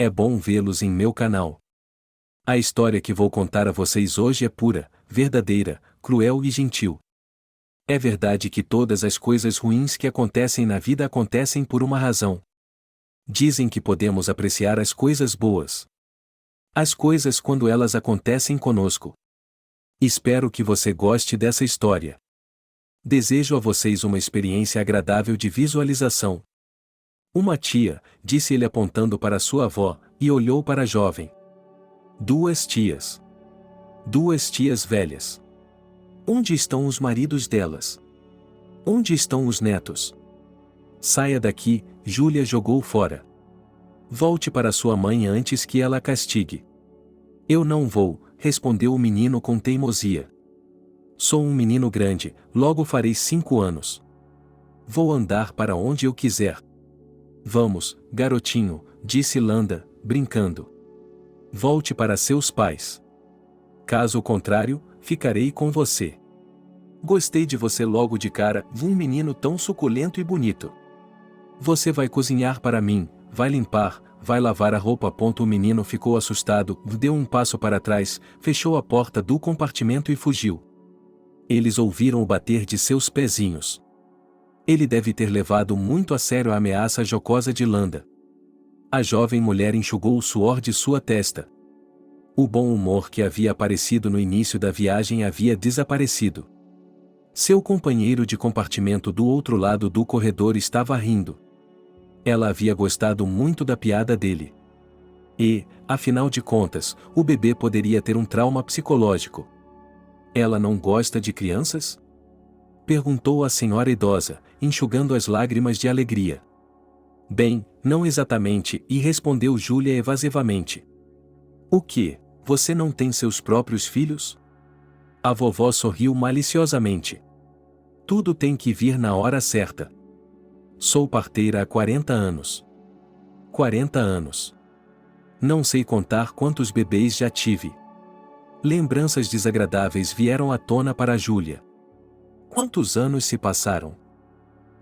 É bom vê-los em meu canal. A história que vou contar a vocês hoje é pura, verdadeira, cruel e gentil. É verdade que todas as coisas ruins que acontecem na vida acontecem por uma razão. Dizem que podemos apreciar as coisas boas. As coisas quando elas acontecem conosco. Espero que você goste dessa história. Desejo a vocês uma experiência agradável de visualização. Uma tia, disse ele apontando para sua avó, e olhou para a jovem. Duas tias. Duas tias velhas. Onde estão os maridos delas? Onde estão os netos? Saia daqui, Júlia jogou fora. Volte para sua mãe antes que ela a castigue. Eu não vou, respondeu o menino com teimosia. Sou um menino grande, logo farei 5 anos. Vou andar para onde eu quiser. Vamos, garotinho, disse Landa, brincando. Volte para seus pais. Caso contrário, ficarei com você. Gostei de você logo de cara, um menino tão suculento e bonito. Você vai cozinhar para mim, vai limpar, vai lavar a roupa. O menino ficou assustado, deu um passo para trás, fechou a porta do compartimento e fugiu. Eles ouviram o bater de seus pezinhos. Ele deve ter levado muito a sério a ameaça jocosa de Landa. A jovem mulher enxugou o suor de sua testa. O bom humor que havia aparecido no início da viagem havia desaparecido. Seu companheiro de compartimento do outro lado do corredor estava rindo. Ela havia gostado muito da piada dele. E, afinal de contas, o bebê poderia ter um trauma psicológico. Ela não gosta de crianças? Perguntou a senhora idosa, enxugando as lágrimas de alegria. Bem, não exatamente, e respondeu Júlia evasivamente. O quê? Você não tem seus próprios filhos? A vovó sorriu maliciosamente. Tudo tem que vir na hora certa. Sou parteira há 40 anos. 40 anos. Não sei contar quantos bebês já tive. Lembranças desagradáveis vieram à tona para Júlia. Quantos anos se passaram?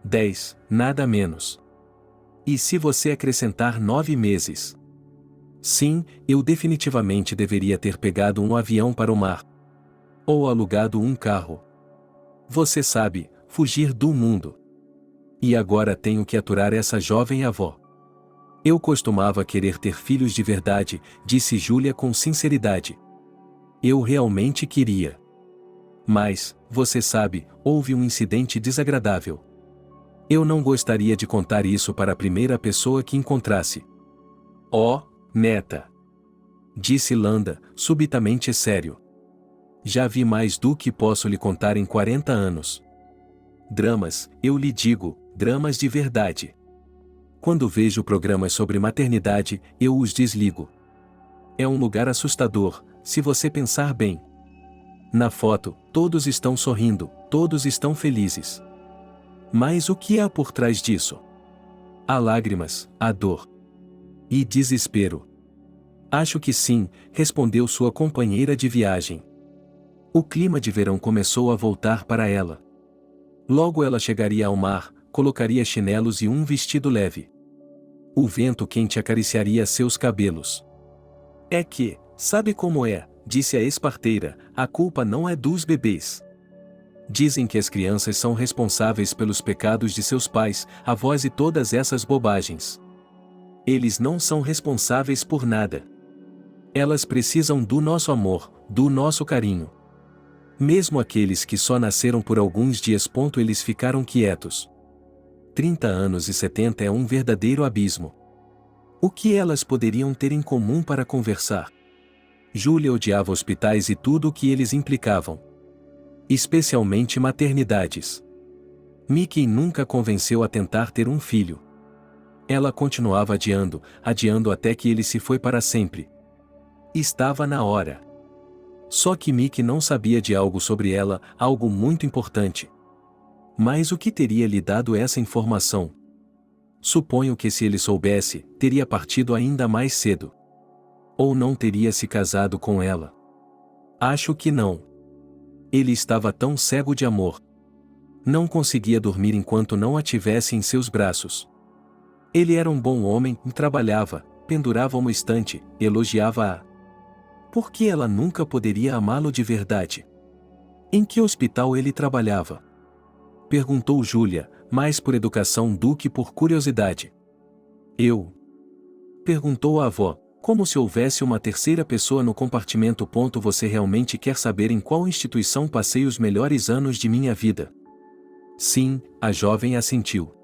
10, nada menos. E se você acrescentar 9 meses? Sim, eu definitivamente deveria ter pegado um avião para o mar. Ou alugado um carro. Você sabe, fugir do mundo. E agora tenho que aturar essa jovem avó. Eu costumava querer ter filhos de verdade, disse Júlia com sinceridade. Eu realmente queria. Mas, você sabe, houve um incidente desagradável. Eu não gostaria de contar isso para a primeira pessoa que encontrasse. Oh, neta! Disse Landa, subitamente sério. Já vi mais do que posso lhe contar em 40 anos. Dramas, eu lhe digo, dramas de verdade. Quando vejo programas sobre maternidade, eu os desligo. É um lugar assustador, se você pensar bem. Na foto, todos estão sorrindo, todos estão felizes. Mas o que há por trás disso? Há lágrimas, há dor. E desespero. Acho que sim, respondeu sua companheira de viagem. O clima de verão começou a voltar para ela. Logo ela chegaria ao mar, colocaria chinelos e um vestido leve. O vento quente acariciaria seus cabelos. É que, sabe como é, disse a ex-parteira, a culpa não é dos bebês. Dizem que as crianças são responsáveis pelos pecados de seus pais, avós e todas essas bobagens. Eles não são responsáveis por nada. Elas precisam do nosso amor, do nosso carinho. Mesmo aqueles que só nasceram por alguns dias. Eles ficaram quietos. 30 anos e 70 é um verdadeiro abismo. O que elas poderiam ter em comum para conversar? Júlia odiava hospitais e tudo o que eles implicavam. Especialmente maternidades. Mickey nunca convenceu a tentar ter um filho. Ela continuava adiando, adiando até que ele se foi para sempre. Estava na hora. Só que Mickey não sabia de algo sobre ela, algo muito importante. Mas o que teria lhe dado essa informação? Suponho que se ele soubesse, teria partido ainda mais cedo. Ou não teria se casado com ela. Acho que não. Ele estava tão cego de amor. Não conseguia dormir enquanto não a tivesse em seus braços. Ele era um bom homem e trabalhava, pendurava uma estante, elogiava-a. Por que ela nunca poderia amá-lo de verdade? Em que hospital ele trabalhava? Perguntou Júlia, mais por educação do que por curiosidade. Eu? Perguntou a avó, como se houvesse uma terceira pessoa no compartimento. Você realmente quer saber em qual instituição passei os melhores anos de minha vida? Sim, a jovem assentiu.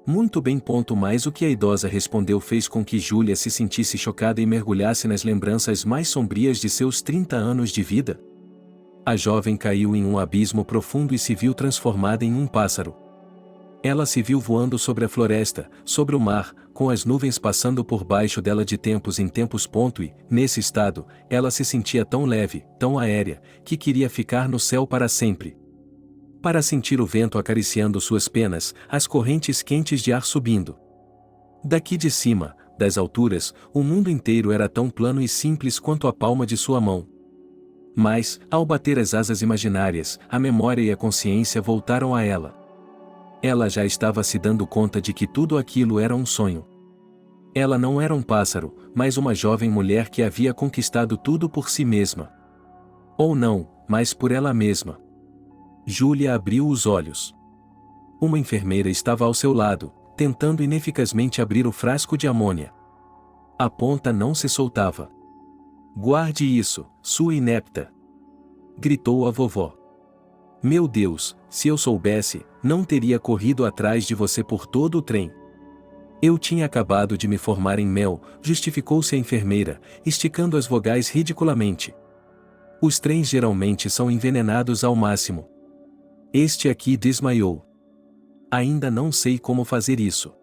Muito bem. Mas o que a idosa respondeu fez com que Júlia se sentisse chocada e mergulhasse nas lembranças mais sombrias de seus 30 anos de vida. A jovem caiu em um abismo profundo e se viu transformada em um pássaro. Ela se viu voando sobre a floresta, sobre o mar, com as nuvens passando por baixo dela de tempos em tempos. E, nesse estado, ela se sentia tão leve, tão aérea, que queria ficar no céu para sempre. Para sentir o vento acariciando suas penas, as correntes quentes de ar subindo. Daqui de cima, das alturas, o mundo inteiro era tão plano e simples quanto a palma de sua mão. Mas, ao bater as asas imaginárias, a memória e a consciência voltaram a ela. Ela já estava se dando conta de que tudo aquilo era um sonho. Ela não era um pássaro, mas uma jovem mulher que havia conquistado tudo por si mesma. Ou não, mas por ela mesma. Júlia abriu os olhos. Uma enfermeira estava ao seu lado, tentando ineficazmente abrir o frasco de amônia. A ponta não se soltava. Guarde isso, sua inepta! Gritou a vovó. Meu Deus, se eu soubesse, não teria corrido atrás de você por todo o trem. Eu tinha acabado de me formar em mel, justificou-se a enfermeira, esticando as vogais ridiculamente. Os trens geralmente são envenenados ao máximo. Este aqui desmaiou. Ainda não sei como fazer isso.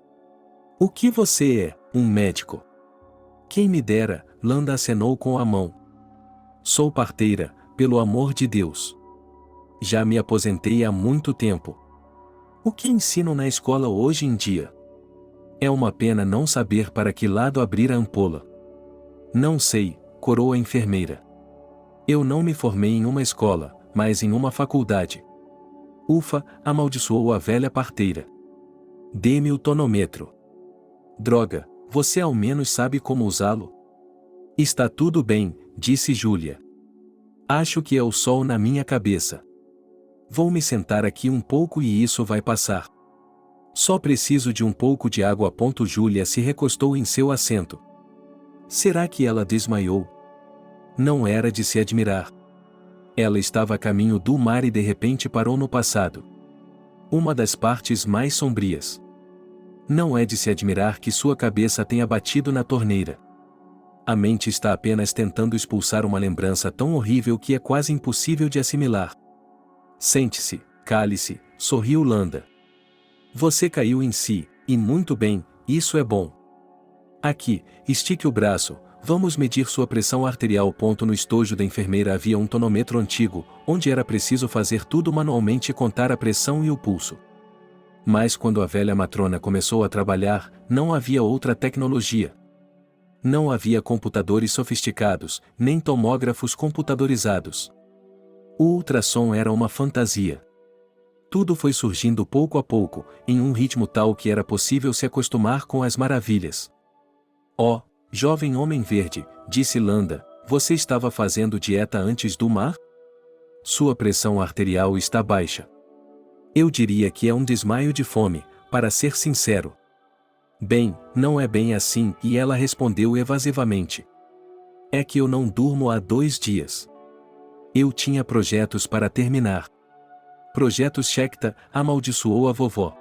O que você é, um médico? Quem me dera, Landa acenou com a mão. Sou parteira, pelo amor de Deus. Já me aposentei há muito tempo. O que ensinam na escola hoje em dia? É uma pena não saber para que lado abrir a ampola. Não sei, corou a enfermeira. Eu não me formei em uma escola, mas em uma faculdade. Ufa, amaldiçoou a velha parteira. Dê-me o tonômetro. Droga, você ao menos sabe como usá-lo? Está tudo bem, disse Júlia. Acho que é o sol na minha cabeça. Vou me sentar aqui um pouco e isso vai passar. Só preciso de um pouco de água. Júlia se recostou em seu assento. Será que ela desmaiou? Não era de se admirar. Ela estava a caminho do mar e de repente parou no passado. Uma das partes mais sombrias. Não é de se admirar que sua cabeça tenha batido na torneira. A mente está apenas tentando expulsar uma lembrança tão horrível que é quase impossível de assimilar. Sente-se, cale-se, sorriu Landa. Você caiu em si, e muito bem, isso é bom. Aqui, estique o braço. Vamos medir sua pressão arterial. No estojo da enfermeira havia um tonômetro antigo, onde era preciso fazer tudo manualmente e contar a pressão e o pulso. Mas quando a velha matrona começou a trabalhar, não havia outra tecnologia. Não havia computadores sofisticados, nem tomógrafos computadorizados. O ultrassom era uma fantasia. Tudo foi surgindo pouco a pouco, em um ritmo tal que era possível se acostumar com as maravilhas. Oh, jovem homem verde, disse Landa, você estava fazendo dieta antes do mar? Sua pressão arterial está baixa. Eu diria que é um desmaio de fome, para ser sincero. Bem, não é bem assim, e ela respondeu evasivamente. É que eu não durmo há 2 dias. Eu tinha projetos para terminar. Projetos Shekta, amaldiçoou a vovó.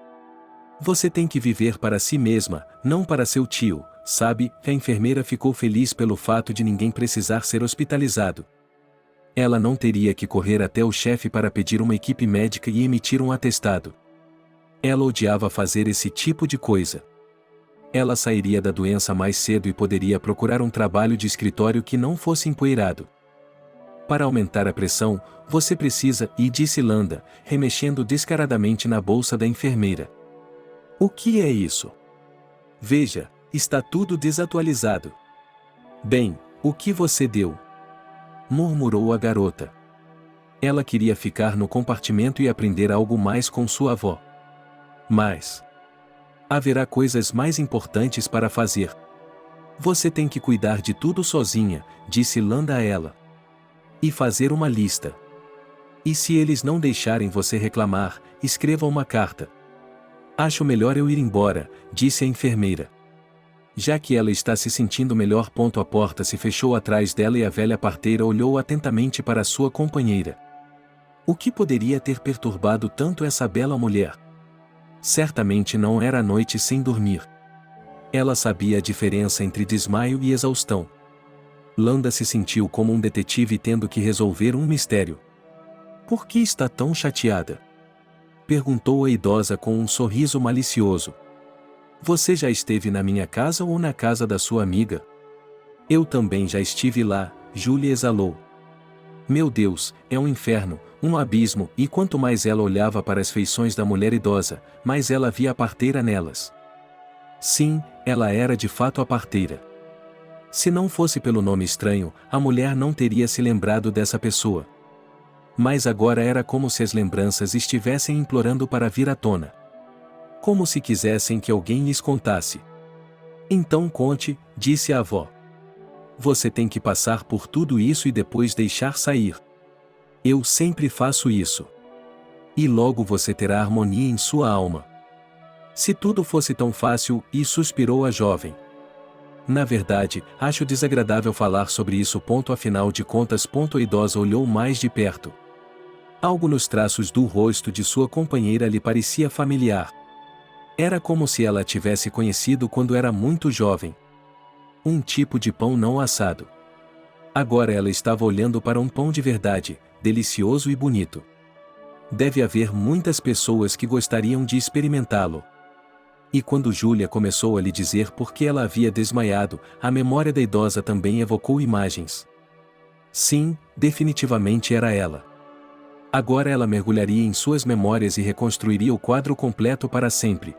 Você tem que viver para si mesma, não para seu tio. Sabe, a enfermeira ficou feliz pelo fato de ninguém precisar ser hospitalizado. Ela não teria que correr até o chefe para pedir uma equipe médica e emitir um atestado. Ela odiava fazer esse tipo de coisa. Ela sairia da doença mais cedo e poderia procurar um trabalho de escritório que não fosse empoeirado. Para aumentar a pressão, você precisa, disse Landa, remexendo descaradamente na bolsa da enfermeira. O que é isso? Veja. Está tudo desatualizado. Bem, o que você deu? Murmurou a garota. Ela queria ficar no compartimento e aprender algo mais com sua avó. Mas haverá coisas mais importantes para fazer. Você tem que cuidar de tudo sozinha, disse Landa a ela. E fazer uma lista. E se eles não deixarem você reclamar, escreva uma carta. Acho melhor eu ir embora, disse a enfermeira. Já que ela está se sentindo melhor. A porta se fechou atrás dela e a velha parteira olhou atentamente para sua companheira. O que poderia ter perturbado tanto essa bela mulher? Certamente não era a noite sem dormir. Ela sabia a diferença entre desmaio e exaustão. Landa se sentiu como um detetive tendo que resolver um mistério. Por que está tão chateada? Perguntou a idosa com um sorriso malicioso. Você já esteve na minha casa ou na casa da sua amiga? Eu também já estive lá, Júlia exalou. Meu Deus, é um inferno, um abismo, e quanto mais ela olhava para as feições da mulher idosa, mais ela via a parteira nelas. Sim, ela era de fato a parteira. Se não fosse pelo nome estranho, a mulher não teria se lembrado dessa pessoa. Mas agora era como se as lembranças estivessem implorando para vir à tona. Como se quisessem que alguém lhes contasse. Então conte, disse a avó. Você tem que passar por tudo isso e depois deixar sair. Eu sempre faço isso. E logo você terá harmonia em sua alma. Se tudo fosse tão fácil, e suspirou a jovem. Na verdade, acho desagradável falar sobre isso. Afinal de contas. A idosa olhou mais de perto. Algo nos traços do rosto de sua companheira lhe parecia familiar. Era como se ela a tivesse conhecido quando era muito jovem. Um tipo de pão não assado. Agora ela estava olhando para um pão de verdade, delicioso e bonito. Deve haver muitas pessoas que gostariam de experimentá-lo. E quando Júlia começou a lhe dizer por que ela havia desmaiado, a memória da idosa também evocou imagens. Sim, definitivamente era ela. Agora ela mergulharia em suas memórias e reconstruiria o quadro completo para sempre.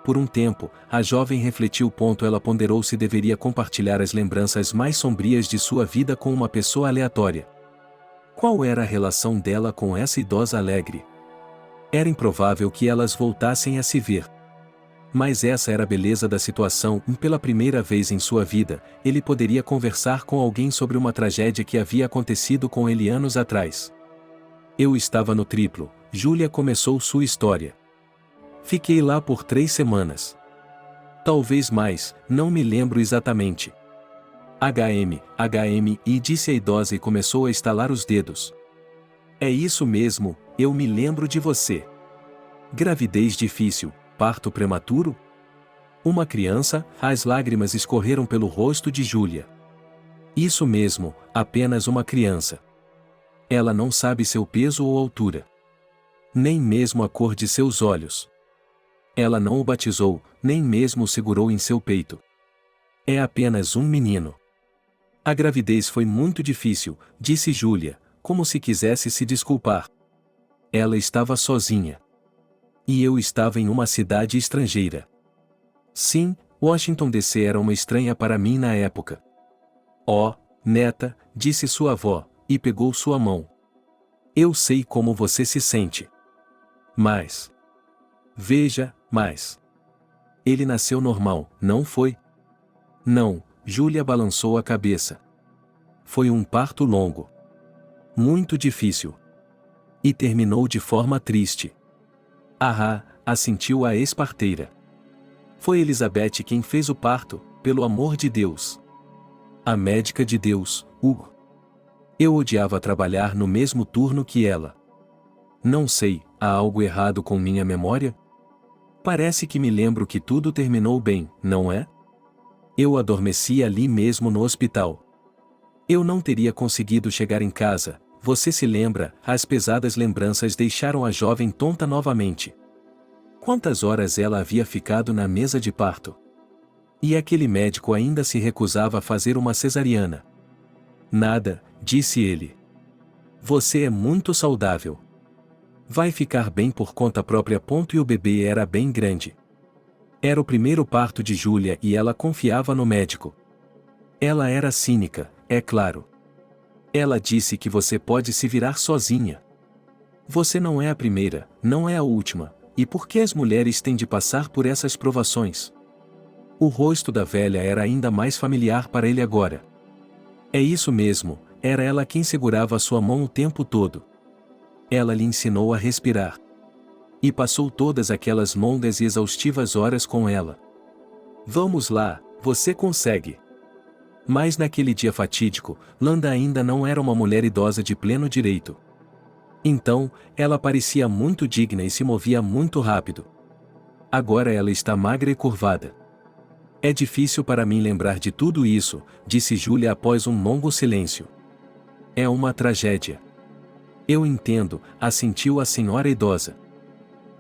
Por um tempo, a jovem refletiu. Ela ponderou se deveria compartilhar as lembranças mais sombrias de sua vida com uma pessoa aleatória. Qual era a relação dela com essa idosa alegre? Era improvável que elas voltassem a se ver. Mas essa era a beleza da situação. Pela primeira vez em sua vida, ele poderia conversar com alguém sobre uma tragédia que havia acontecido com ele anos atrás. Eu estava no Triplo, Júlia começou sua história. Fiquei lá por 3 semanas. Talvez mais, não me lembro exatamente. HM, disse a idosa e começou a estalar os dedos. É isso mesmo, eu me lembro de você. Gravidez difícil, parto prematuro? Uma criança, as lágrimas escorreram pelo rosto de Júlia. Isso mesmo, apenas uma criança. Ela não sabe seu peso ou altura. Nem mesmo a cor de seus olhos. Ela não o batizou, nem mesmo o segurou em seu peito. É apenas um menino. A gravidez foi muito difícil, disse Júlia, como se quisesse se desculpar. Ela estava sozinha. E eu estava em uma cidade estrangeira. Sim, Washington DC era uma estranha para mim na época. Oh, neta, disse sua avó, e pegou sua mão. Eu sei como você se sente. Mas... Veja, mas... Ele nasceu normal, não foi? Não, Júlia balançou a cabeça. Foi um parto longo. Muito difícil. E terminou de forma triste. Ah, assentiu a ex-parteira. Foi Elizabeth quem fez o parto, pelo amor de Deus. A médica de Deus, Eu odiava trabalhar no mesmo turno que ela. Não sei, há algo errado com minha memória? Parece que me lembro que tudo terminou bem, não é? Eu adormeci ali mesmo no hospital. Eu não teria conseguido chegar em casa, você se lembra? As pesadas lembranças deixaram a jovem tonta novamente. Quantas horas ela havia ficado na mesa de parto? E aquele médico ainda se recusava a fazer uma cesariana. Nada, disse ele. Você é muito saudável. Vai ficar bem por conta própria. E o bebê era bem grande. Era o primeiro parto de Júlia e ela confiava no médico. Ela era cínica, é claro. Ela disse que você pode se virar sozinha. Você não é a primeira, não é a última, e por que as mulheres têm de passar por essas provações? O rosto da velha era ainda mais familiar para ele agora. É isso mesmo, era ela quem segurava sua mão o tempo todo. Ela lhe ensinou a respirar. E passou todas aquelas longas e exaustivas horas com ela. Vamos lá, você consegue. Mas naquele dia fatídico, Landa ainda não era uma mulher idosa de pleno direito. Então, ela parecia muito digna e se movia muito rápido. Agora ela está magra e curvada. É difícil para mim lembrar de tudo isso, disse Júlia após um longo silêncio. É uma tragédia. Eu entendo, assentiu a senhora idosa.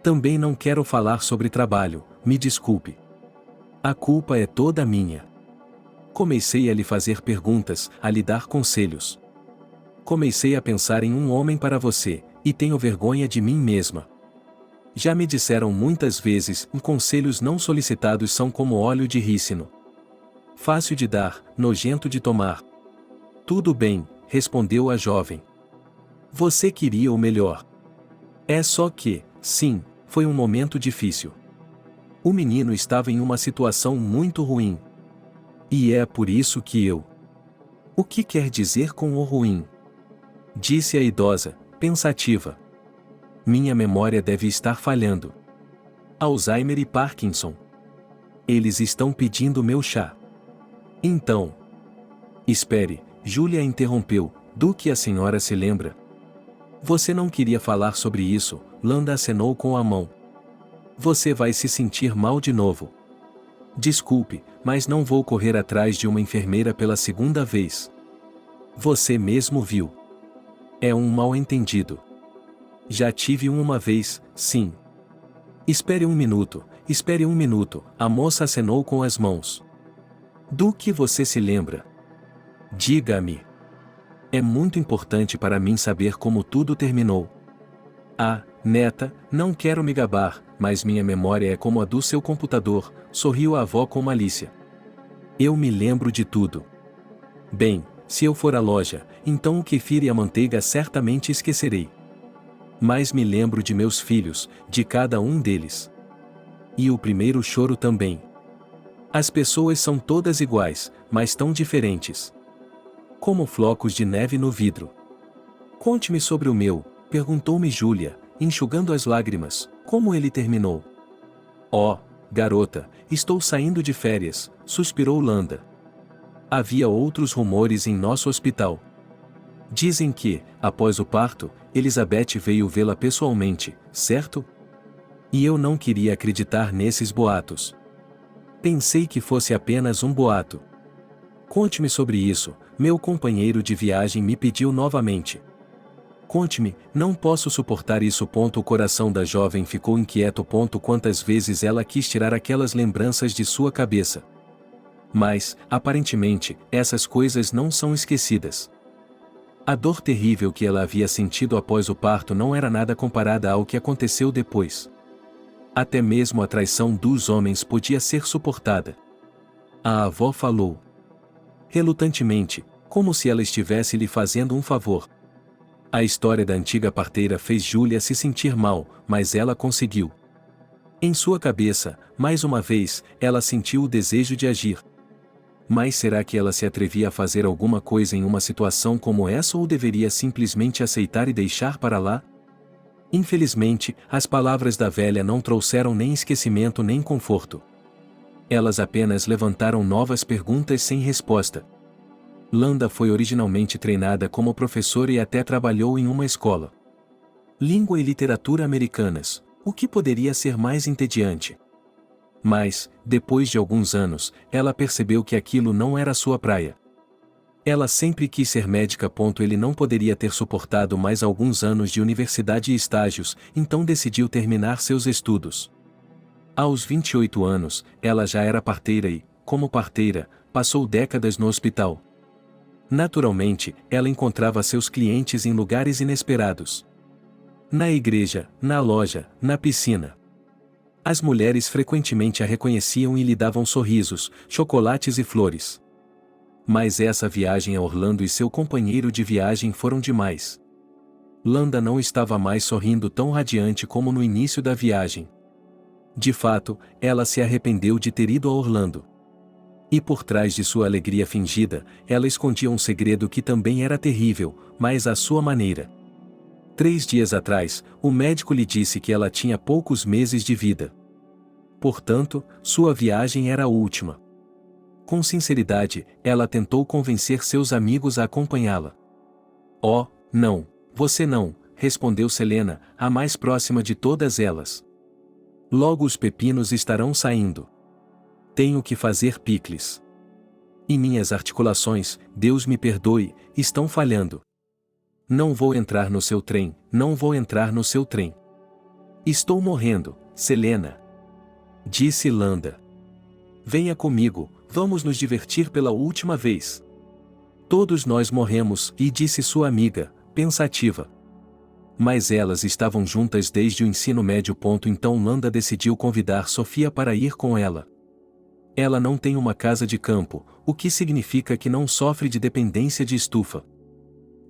Também não quero falar sobre trabalho, me desculpe. A culpa é toda minha. Comecei a lhe fazer perguntas, a lhe dar conselhos. Comecei a pensar em um homem para você, e tenho vergonha de mim mesma. Já me disseram muitas vezes, conselhos não solicitados são como óleo de rícino. Fácil de dar, nojento de tomar. Tudo bem, respondeu a jovem. Você queria o melhor. É só que, sim, foi um momento difícil. O menino estava em uma situação muito ruim. E é por isso que eu... O que quer dizer com o ruim? Disse a idosa, pensativa. Minha memória deve estar falhando. Alzheimer e Parkinson. Eles estão pedindo meu chá. Então... Espere, Júlia interrompeu, do que a senhora se lembra? Você não queria falar sobre isso, Landa acenou com a mão. Você vai se sentir mal de novo. Desculpe, mas não vou correr atrás de uma enfermeira pela segunda vez. Você mesmo viu. É um mal-entendido. Já tive uma vez, sim. Espere um minuto, a moça acenou com as mãos. Do que você se lembra? Diga-me. É muito importante para mim saber como tudo terminou. Ah, neta, não quero me gabar, mas minha memória é como a do seu computador, sorriu a avó com malícia. Eu me lembro de tudo. Bem, se eu for à loja, então o kefir e a manteiga certamente esquecerei. Mas me lembro de meus filhos, de cada um deles. E o primeiro choro também. As pessoas são todas iguais, mas tão diferentes. Como flocos de neve no vidro. Conte-me sobre o meu, perguntou-me Júlia, enxugando as lágrimas, como ele terminou. Oh, garota, estou saindo de férias, suspirou Landa. Havia outros rumores em nosso hospital. Dizem que, após o parto, Elizabeth veio vê-la pessoalmente, certo? E eu não queria acreditar nesses boatos. Pensei que fosse apenas um boato. Conte-me sobre isso, meu companheiro de viagem me pediu novamente. Conte-me, não posso suportar isso. O coração da jovem ficou inquieto. Quantas vezes ela quis tirar aquelas lembranças de sua cabeça. Mas, aparentemente, essas coisas não são esquecidas. A dor terrível que ela havia sentido após o parto não era nada comparada ao que aconteceu depois. Até mesmo a traição dos homens podia ser suportada. A avó falou. Relutantemente, como se ela estivesse lhe fazendo um favor. A história da antiga parteira fez Júlia se sentir mal, mas ela conseguiu. Em sua cabeça, mais uma vez, ela sentiu o desejo de agir. Mas será que ela se atrevia a fazer alguma coisa em uma situação como essa ou deveria simplesmente aceitar e deixar para lá? Infelizmente, as palavras da velha não trouxeram nem esquecimento nem conforto. Elas apenas levantaram novas perguntas sem resposta. Landa foi originalmente treinada como professora e até trabalhou em uma escola. Língua e literatura americanas, o que poderia ser mais entediante? Mas, depois de alguns anos, ela percebeu que aquilo não era sua praia. Ela sempre quis ser médica. Ele não poderia ter suportado mais alguns anos de universidade e estágios, então decidiu terminar seus estudos. Aos 28 anos, ela já era parteira e, como parteira, passou décadas no hospital. Naturalmente, ela encontrava seus clientes em lugares inesperados. Na igreja, na loja, na piscina. As mulheres frequentemente a reconheciam e lhe davam sorrisos, chocolates e flores. Mas essa viagem a Orlando e seu companheiro de viagem foram demais. Landa não estava mais sorrindo tão radiante como no início da viagem. De fato, ela se arrependeu de ter ido a Orlando. E por trás de sua alegria fingida, ela escondia um segredo que também era terrível, mas à sua maneira. 3 dias atrás, o médico lhe disse que ela tinha poucos meses de vida. Portanto, sua viagem era a última. Com sinceridade, ela tentou convencer seus amigos a acompanhá-la. Oh, não, você não, respondeu Selena, a mais próxima de todas elas. Logo os pepinos estarão saindo. Tenho que fazer picles. E minhas articulações, Deus me perdoe, estão falhando. Não vou entrar no seu trem, não vou entrar no seu trem. Estou morrendo, Selena. Disse Landa. Venha comigo, vamos nos divertir pela última vez. Todos nós morremos, e disse sua amiga, pensativa. Mas elas estavam juntas desde o ensino médio. Então Landa decidiu convidar Sofia para ir com ela. Ela não tem uma casa de campo, o que significa que não sofre de dependência de estufa.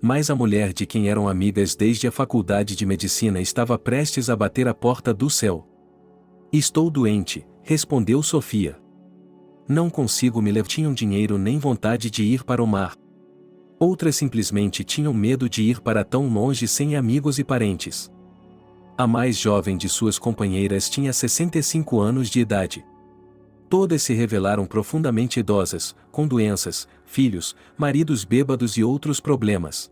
Mas a mulher de quem eram amigas desde a faculdade de medicina estava prestes a bater a porta do céu. Estou doente, respondeu Sofia. Não consigo me levar. Tinham dinheiro nem vontade de ir para o mar. Outras simplesmente tinham medo de ir para tão longe sem amigos e parentes. A mais jovem de suas companheiras tinha 65 anos de idade. Todas se revelaram profundamente idosas, com doenças, filhos, maridos bêbados e outros problemas.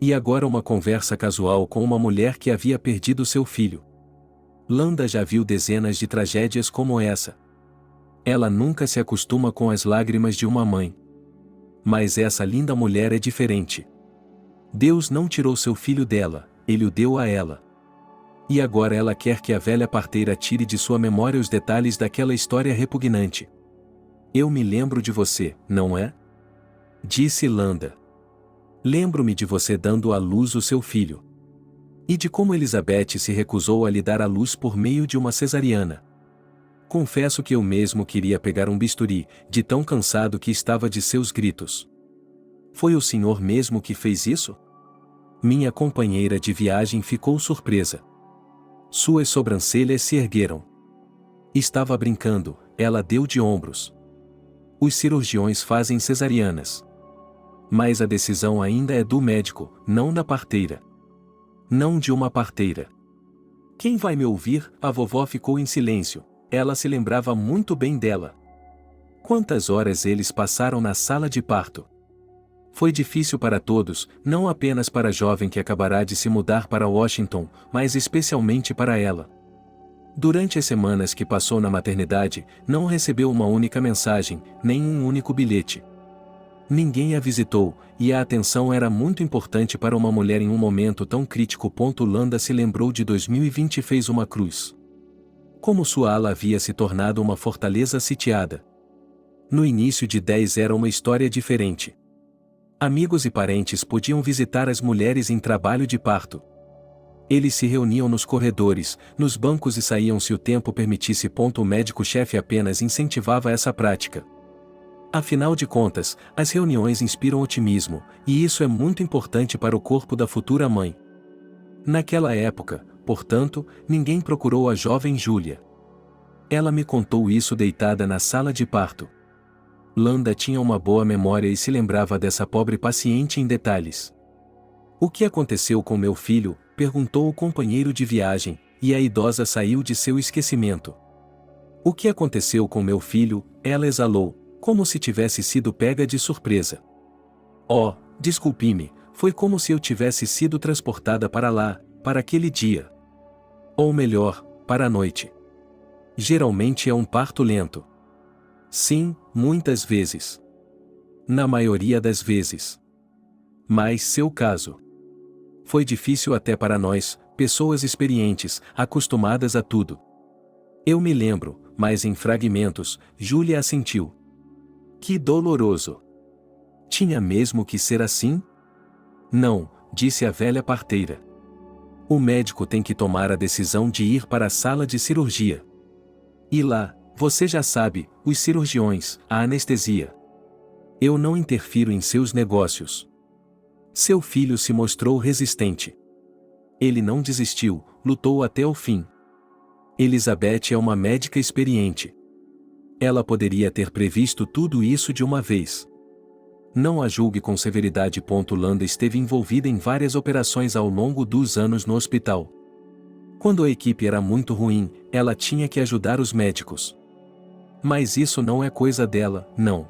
E agora uma conversa casual com uma mulher que havia perdido seu filho. Landa já viu dezenas de tragédias como essa. Ela nunca se acostuma com as lágrimas de uma mãe. Mas essa linda mulher é diferente. Deus não tirou seu filho dela, ele o deu a ela. E agora ela quer que a velha parteira tire de sua memória os detalhes daquela história repugnante. Eu me lembro de você, não é? Disse Landa. Lembro-me de você dando à luz o seu filho. E de como Elizabeth se recusou a lhe dar à luz por meio de uma cesariana. Confesso que eu mesmo queria pegar um bisturi, de tão cansado que estava de seus gritos. Foi o senhor mesmo que fez isso? Minha companheira de viagem ficou surpresa. Suas sobrancelhas se ergueram. Estava brincando, ela deu de ombros. Os cirurgiões fazem cesarianas. Mas a decisão ainda é do médico, não da parteira. Não de uma parteira. Quem vai me ouvir? A vovó ficou em silêncio. Ela se lembrava muito bem dela. Quantas horas eles passaram na sala de parto? Foi difícil para todos, não apenas para a jovem que acabará de se mudar para Washington, mas especialmente para ela. Durante as semanas que passou na maternidade, não recebeu uma única mensagem, nem um único bilhete. Ninguém a visitou, e a atenção era muito importante para uma mulher em um momento tão crítico. Landa se lembrou de 2020 e fez uma cruz. Como sua ala havia se tornado uma fortaleza sitiada. No início de 10 era uma história diferente. Amigos e parentes podiam visitar as mulheres em trabalho de parto. Eles se reuniam nos corredores, nos bancos e saíam se o tempo permitisse. O médico-chefe apenas incentivava essa prática. Afinal de contas, as reuniões inspiram otimismo, e isso é muito importante para o corpo da futura mãe. Naquela época, portanto, ninguém procurou a jovem Júlia. Ela me contou isso deitada na sala de parto. Landa tinha uma boa memória e se lembrava dessa pobre paciente em detalhes. O que aconteceu com meu filho? Perguntou o companheiro de viagem, e a idosa saiu de seu esquecimento. O que aconteceu com meu filho? Ela exalou, como se tivesse sido pega de surpresa. Oh, desculpe-me, foi como se eu tivesse sido transportada para lá, para aquele dia. Ou melhor, para a noite. Geralmente é um parto lento. Sim, muitas vezes. Na maioria das vezes. Mas seu caso. Foi difícil até para nós, pessoas experientes, acostumadas a tudo. Eu me lembro, mas em fragmentos, Júlia assentiu. Que doloroso. Tinha mesmo que ser assim? Não, disse a velha parteira. O médico tem que tomar a decisão de ir para a sala de cirurgia. E lá, você já sabe, os cirurgiões, a anestesia. Eu não interfiro em seus negócios. Seu filho se mostrou resistente. Ele não desistiu, lutou até o fim. Elizabeth é uma médica experiente. Ela poderia ter previsto tudo isso de uma vez. Não a julgue com severidade. Landa esteve envolvida em várias operações ao longo dos anos no hospital. Quando a equipe era muito ruim, ela tinha que ajudar os médicos. Mas isso não é coisa dela, não.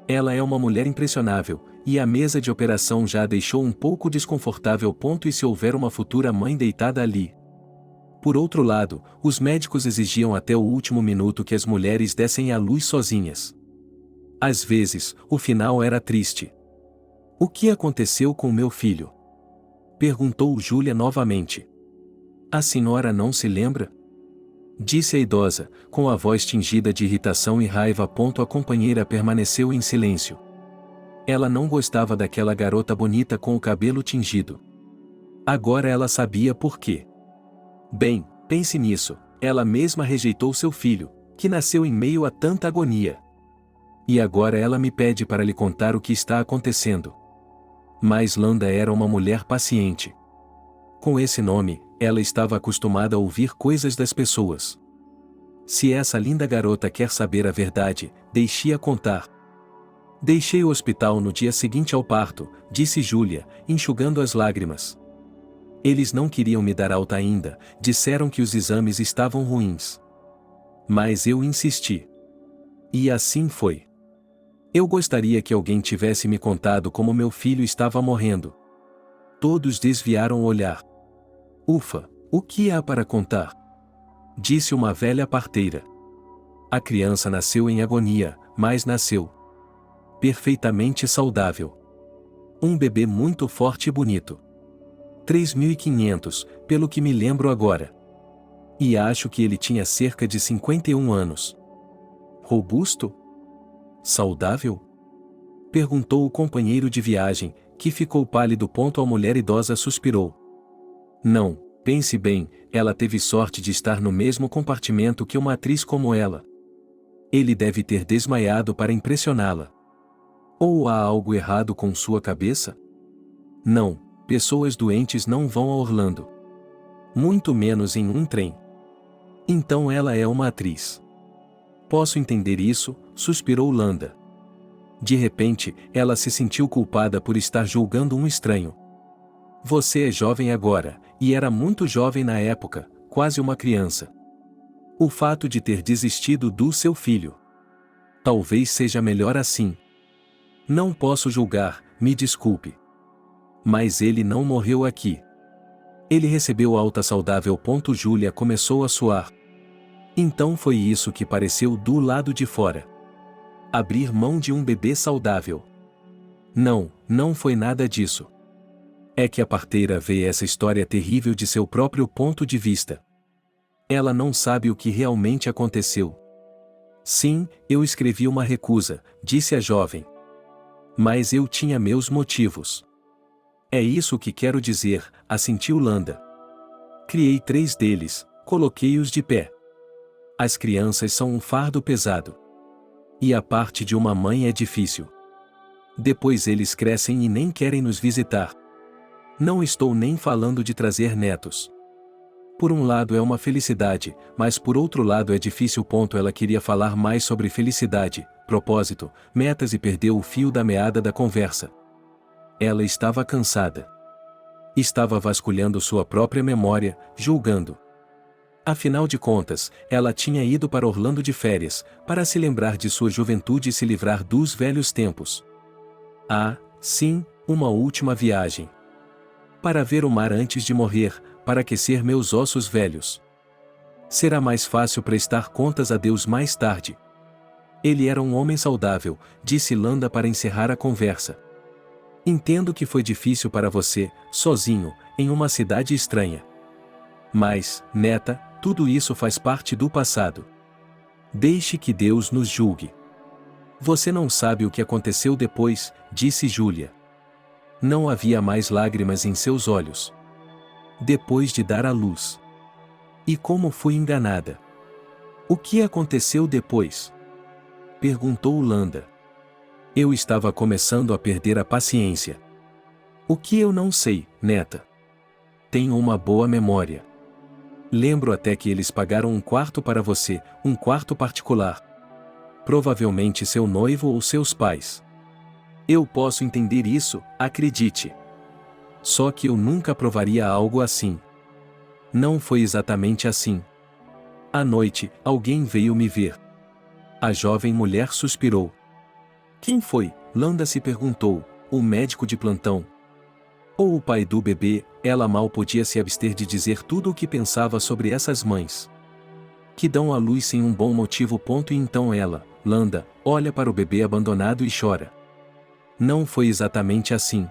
Ela é uma mulher impressionável, e a mesa de operação já a deixou um pouco desconfortável. E se houver uma futura mãe deitada ali? Por outro lado, os médicos exigiam até o último minuto que as mulheres dessem à luz sozinhas. Às vezes, o final era triste. O que aconteceu com meu filho? Perguntou Júlia novamente. A senhora não se lembra? Disse a idosa, com a voz tingida de irritação e raiva. A companheira permaneceu em silêncio. Ela não gostava daquela garota bonita com o cabelo tingido. Agora ela sabia por quê. Bem, pense nisso, ela mesma rejeitou seu filho, que nasceu em meio a tanta agonia. E agora ela me pede para lhe contar o que está acontecendo. Mas Landa era uma mulher paciente. Com esse nome, ela estava acostumada a ouvir coisas das pessoas. Se essa linda garota quer saber a verdade, deixe-a contar. Deixei o hospital no dia seguinte ao parto, disse Júlia, enxugando as lágrimas. Eles não queriam me dar alta ainda, disseram que os exames estavam ruins. Mas eu insisti. E assim foi. Eu gostaria que alguém tivesse me contado como meu filho estava morrendo. Todos desviaram o olhar. Ufa, o que há para contar? Disse uma velha parteira. A criança nasceu em agonia, mas nasceu perfeitamente saudável. Um bebê muito forte e bonito. 3.500, pelo que me lembro agora. E acho que ele tinha cerca de 51 anos. Robusto? Saudável? Perguntou o companheiro de viagem, que ficou pálido. A mulher idosa suspirou. Não, pense bem, ela teve sorte de estar no mesmo compartimento que uma atriz como ela. Ele deve ter desmaiado para impressioná-la. Ou há algo errado com sua cabeça? Não, pessoas doentes não vão a Orlando. Muito menos em um trem. Então ela é uma atriz. Posso entender isso, suspirou Landa. De repente, ela se sentiu culpada por estar julgando um estranho. Você é jovem agora, e era muito jovem na época, quase uma criança. O fato de ter desistido do seu filho. Talvez seja melhor assim. Não posso julgar, me desculpe. Mas ele não morreu aqui. Ele recebeu alta saudável. Júlia começou a suar. Então foi isso que pareceu do lado de fora. Abrir mão de um bebê saudável. Não, não foi nada disso. É que a parteira vê essa história terrível de seu próprio ponto de vista. Ela não sabe o que realmente aconteceu. Sim, eu escrevi uma recusa, disse a jovem. Mas eu tinha meus motivos. É isso que quero dizer, assentiu Landa. Criei 3 deles, coloquei-os de pé. As crianças são um fardo pesado. E a parte de uma mãe é difícil. Depois eles crescem e nem querem nos visitar. Não estou nem falando de trazer netos. Por um lado é uma felicidade, mas por outro lado é difícil. Ela queria falar mais sobre felicidade, propósito, metas e perdeu o fio da meada da conversa. Ela estava cansada. Estava vasculhando sua própria memória, julgando. Afinal de contas, ela tinha ido para Orlando de férias, para se lembrar de sua juventude e se livrar dos velhos tempos. Ah, sim, uma última viagem. Para ver o mar antes de morrer, para aquecer meus ossos velhos. Será mais fácil prestar contas a Deus mais tarde. Ele era um homem saudável, disse Landa para encerrar a conversa. Entendo que foi difícil para você, sozinho, em uma cidade estranha. Mas, neta, tudo isso faz parte do passado. Deixe que Deus nos julgue. Você não sabe o que aconteceu depois, disse Júlia. Não havia mais lágrimas em seus olhos. Depois de dar à luz. E como fui enganada. O que aconteceu depois? Perguntou Landa. Eu estava começando a perder a paciência. O que eu não sei, neta? Tenho uma boa memória. Lembro até que eles pagaram um quarto para você, um quarto particular. Provavelmente seu noivo ou seus pais. Eu posso entender isso, acredite. Só que eu nunca provaria algo assim. Não foi exatamente assim. À noite, alguém veio me ver. A jovem mulher suspirou. Quem foi? Landa se perguntou. O médico de plantão? Ou o pai do bebê? Ela mal podia se abster de dizer tudo o que pensava sobre essas mães que dão à luz sem um bom motivo. E então ela, Landa, olha para o bebê abandonado e chora. Não foi exatamente assim.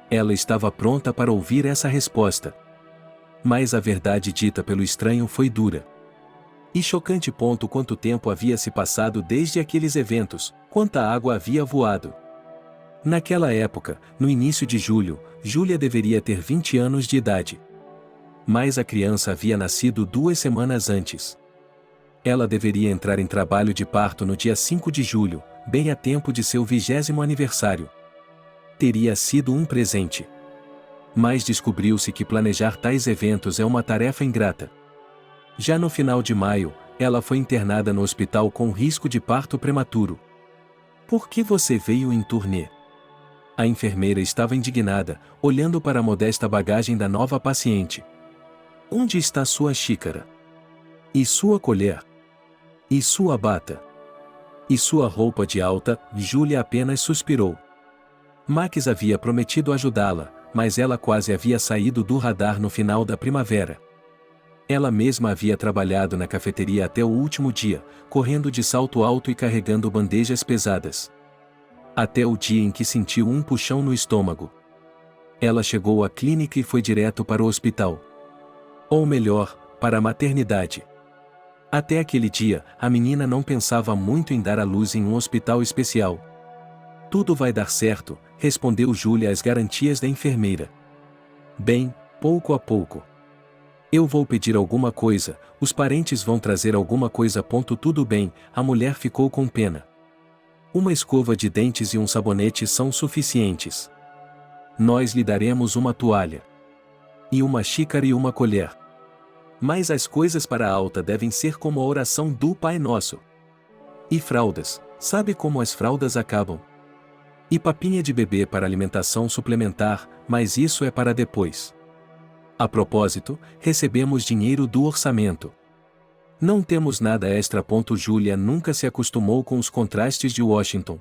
Ela estava pronta para ouvir essa resposta. Mas a verdade dita pelo estranho foi dura e chocante. Quanto tempo havia se passado desde aqueles eventos, quanta água havia voado. Naquela época, no início de julho, Júlia deveria ter 20 anos de idade. Mas a criança havia nascido 2 semanas antes. Ela deveria entrar em trabalho de parto no dia 5 de julho, bem a tempo de seu 20º aniversário. Teria sido um presente. Mas descobriu-se que planejar tais eventos é uma tarefa ingrata. Já no final de maio, ela foi internada no hospital com risco de parto prematuro. Por que você veio em turnê? A enfermeira estava indignada, olhando para a modesta bagagem da nova paciente. Onde está sua xícara? E sua colher? E sua bata? E sua roupa de alta? Júlia apenas suspirou. Max havia prometido ajudá-la, mas ela quase havia saído do radar no final da primavera. Ela mesma havia trabalhado na cafeteria até o último dia, correndo de salto alto e carregando bandejas pesadas. Até o dia em que sentiu um puxão no estômago. Ela chegou à clínica e foi direto para o hospital. Ou melhor, para a maternidade. Até aquele dia, a menina não pensava muito em dar à luz em um hospital especial. Tudo vai dar certo, respondeu Júlia às garantias da enfermeira. Bem, pouco a pouco. Eu vou pedir alguma coisa, os parentes vão trazer alguma coisa. Tudo bem, a mulher ficou com pena. Uma escova de dentes e um sabonete são suficientes. Nós lhe daremos uma toalha. E uma xícara e uma colher. Mas as coisas para a alta devem ser como a oração do Pai Nosso. E fraldas, sabe como as fraldas acabam? E papinha de bebê para alimentação suplementar, mas isso é para depois. A propósito, recebemos dinheiro do orçamento. Não temos nada extra. Júlia nunca se acostumou com os contrastes de Washington.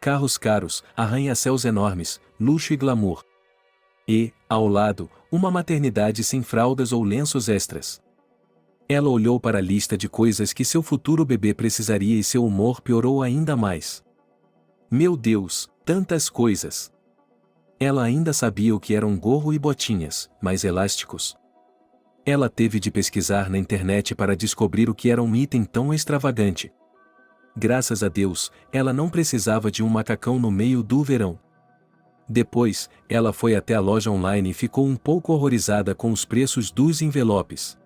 Carros caros, arranha-céus enormes, luxo e glamour. E, ao lado, uma maternidade sem fraldas ou lenços extras. Ela olhou para a lista de coisas que seu futuro bebê precisaria e seu humor piorou ainda mais. Meu Deus, tantas coisas! Ela ainda sabia o que eram gorro e botinhas, mas elásticos. Ela teve de pesquisar na internet para descobrir o que era um item tão extravagante. Graças a Deus, ela não precisava de um macacão no meio do verão. Depois, ela foi até a loja online e ficou um pouco horrorizada com os preços dos envelopes.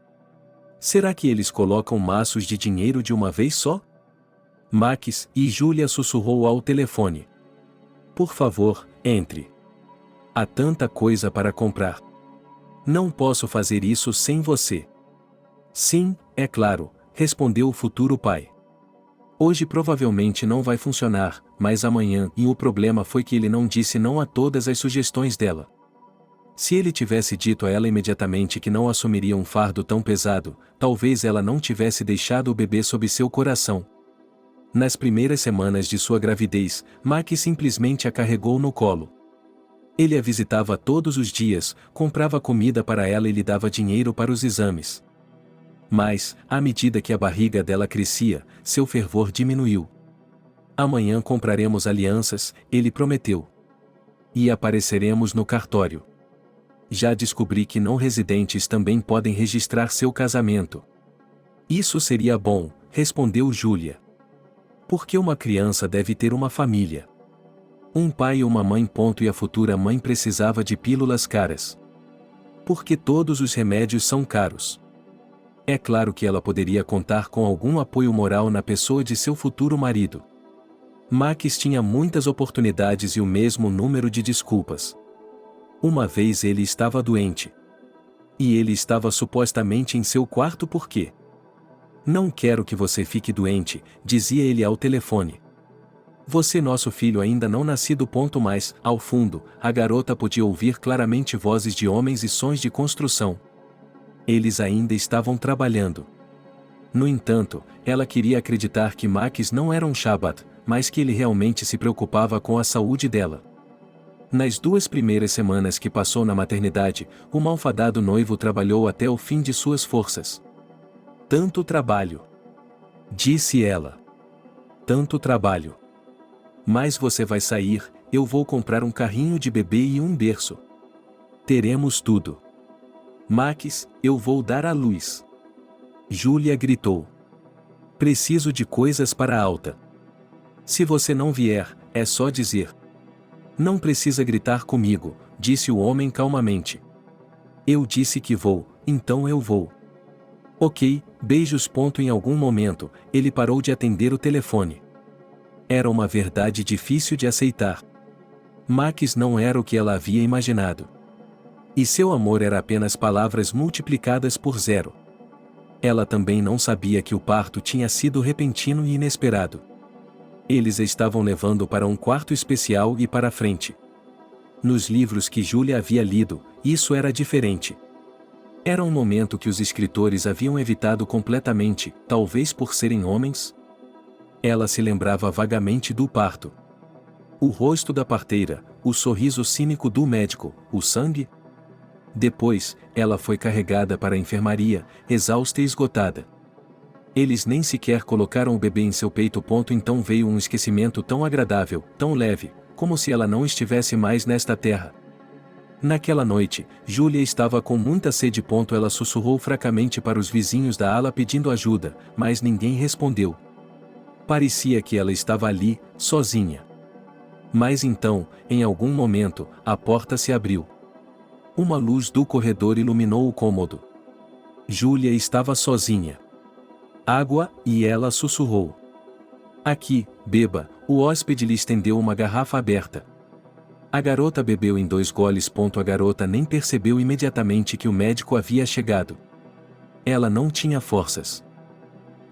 Será que eles colocam maços de dinheiro de uma vez só? Max e Júlia sussurrou ao telefone. Por favor, entre. Há tanta coisa para comprar. Não posso fazer isso sem você. Sim, é claro, respondeu o futuro pai. Hoje provavelmente não vai funcionar, mas amanhã. E o problema foi que ele não disse não a todas as sugestões dela. Se ele tivesse dito a ela imediatamente que não assumiria um fardo tão pesado, talvez ela não tivesse deixado o bebê sob seu coração. Nas primeiras semanas de sua gravidez, Max simplesmente a carregou no colo. Ele a visitava todos os dias, comprava comida para ela e lhe dava dinheiro para os exames. Mas, à medida que a barriga dela crescia, seu fervor diminuiu. Amanhã compraremos alianças, ele prometeu. E apareceremos no cartório. Já descobri que não residentes também podem registrar seu casamento. Isso seria bom, respondeu Júlia. Porque uma criança deve ter uma família. Um pai e uma mãe. E a futura mãe precisava de pílulas caras. Porque todos os remédios são caros. É claro que ela poderia contar com algum apoio moral na pessoa de seu futuro marido. Max tinha muitas oportunidades e o mesmo número de desculpas. Uma vez ele estava doente. E ele estava supostamente em seu quarto. Por quê? Não quero que você fique doente, dizia ele ao telefone. Você, nosso filho ainda não nascido. Mais, ao fundo, a garota podia ouvir claramente vozes de homens e sons de construção. Eles ainda estavam trabalhando. No entanto, ela queria acreditar que Max não era um Shabbat, mas que ele realmente se preocupava com a saúde dela. Nas 2 primeiras semanas que passou na maternidade, o malfadado noivo trabalhou até o fim de suas forças. Tanto trabalho, disse ela. Tanto trabalho. Mas você vai sair, eu vou comprar um carrinho de bebê e um berço. Teremos tudo. Max, eu vou dar à luz. Júlia gritou. Preciso de coisas para alta. Se você não vier, é só dizer. Não precisa gritar comigo, disse o homem calmamente. Eu disse que vou, então eu vou. Ok, beijos. Em algum momento, ele parou de atender o telefone. Era uma verdade difícil de aceitar. Max não era o que ela havia imaginado. E seu amor era apenas palavras multiplicadas por 0. Ela também não sabia que o parto tinha sido repentino e inesperado. Eles a estavam levando para um quarto especial e para frente. Nos livros que Júlia havia lido, isso era diferente. Era um momento que os escritores haviam evitado completamente, talvez por serem homens? Ela se lembrava vagamente do parto. O rosto da parteira, o sorriso cínico do médico, o sangue? Depois, ela foi carregada para a enfermaria, exausta e esgotada. Eles nem sequer colocaram o bebê em seu peito. Então veio um esquecimento tão agradável, tão leve, como se ela não estivesse mais nesta terra. Naquela noite, Júlia estava com muita sede. Ela sussurrou fracamente para os vizinhos da ala pedindo ajuda, mas ninguém respondeu. Parecia que ela estava ali, sozinha. Mas então, em algum momento, a porta se abriu. Uma luz do corredor iluminou o cômodo. Júlia estava sozinha. Água, e ela sussurrou. Aqui, beba. O hóspede lhe estendeu uma garrafa aberta. A garota bebeu em 2 goles. A garota nem percebeu imediatamente que o médico havia chegado. Ela não tinha forças.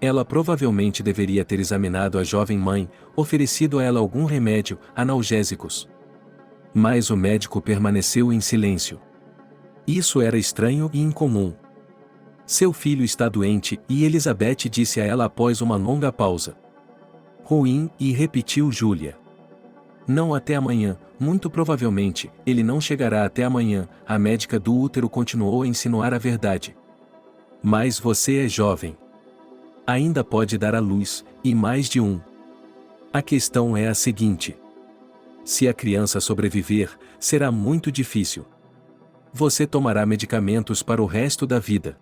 Ela provavelmente deveria ter examinado a jovem mãe, oferecido a ela algum remédio, analgésicos. Mas o médico permaneceu em silêncio. Isso era estranho e incomum. Seu filho está doente, e Elizabeth disse a ela após uma longa pausa. Ruim, e repetiu Júlia. Não até amanhã, muito provavelmente, ele não chegará até amanhã, a médica do útero continuou a insinuar a verdade. Mas você é jovem. Ainda pode dar à luz, e mais de um. A questão é a seguinte. Se a criança sobreviver, será muito difícil. Você tomará medicamentos para o resto da vida.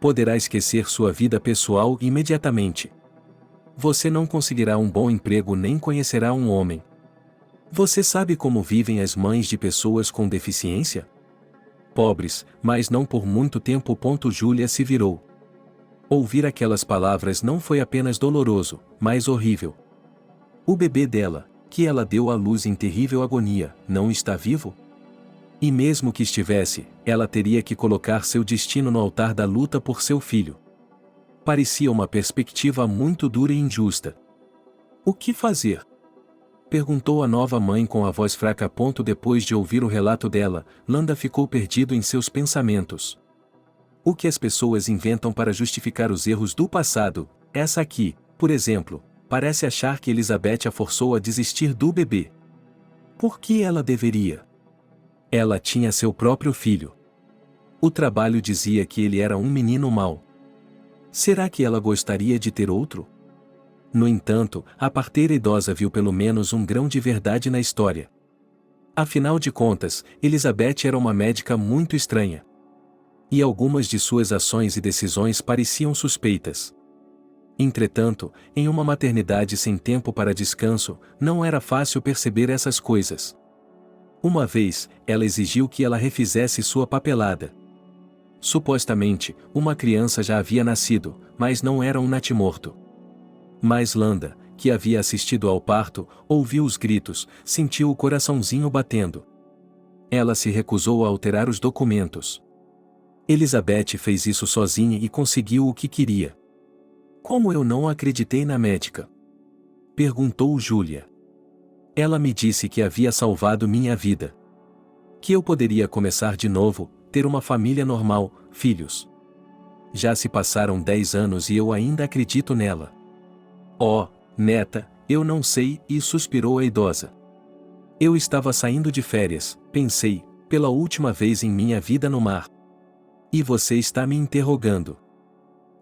Poderá esquecer sua vida pessoal imediatamente. Você não conseguirá um bom emprego nem conhecerá um homem. Você sabe como vivem as mães de pessoas com deficiência? Pobres, mas não por muito tempo. Júlia se virou. Ouvir aquelas palavras não foi apenas doloroso, mas horrível. O bebê dela, que ela deu à luz em terrível agonia, não está vivo? E mesmo que estivesse, ela teria que colocar seu destino no altar da luta por seu filho. Parecia uma perspectiva muito dura e injusta. O que fazer? Perguntou a nova mãe com a voz fraca. Depois de ouvir o relato dela, Landa ficou perdido em seus pensamentos. O que as pessoas inventam para justificar os erros do passado? Essa aqui, por exemplo, parece achar que Elizabeth a forçou a desistir do bebê. Por que ela deveria? Ela tinha seu próprio filho. O trabalho dizia que ele era um menino mau. Será que ela gostaria de ter outro? No entanto, a parteira idosa viu pelo menos um grão de verdade na história. Afinal de contas, Elizabeth era uma médica muito estranha. E algumas de suas ações e decisões pareciam suspeitas. Entretanto, em uma maternidade sem tempo para descanso, não era fácil perceber essas coisas. Uma vez, ela exigiu que ela refizesse sua papelada. Supostamente, uma criança já havia nascido, mas não era um natimorto. Mas Landa, que havia assistido ao parto, ouviu os gritos, sentiu o coraçãozinho batendo. Ela se recusou a alterar os documentos. Elizabeth fez isso sozinha e conseguiu o que queria. Como eu não acreditei na médica? Perguntou Júlia. Ela me disse que havia salvado minha vida. Que eu poderia começar de novo, ter uma família normal, filhos. Já se passaram 10 anos e eu ainda acredito nela. Oh, neta, eu não sei, e suspirou a idosa. Eu estava saindo de férias, pensei, pela última vez em minha vida no mar. E você está me interrogando.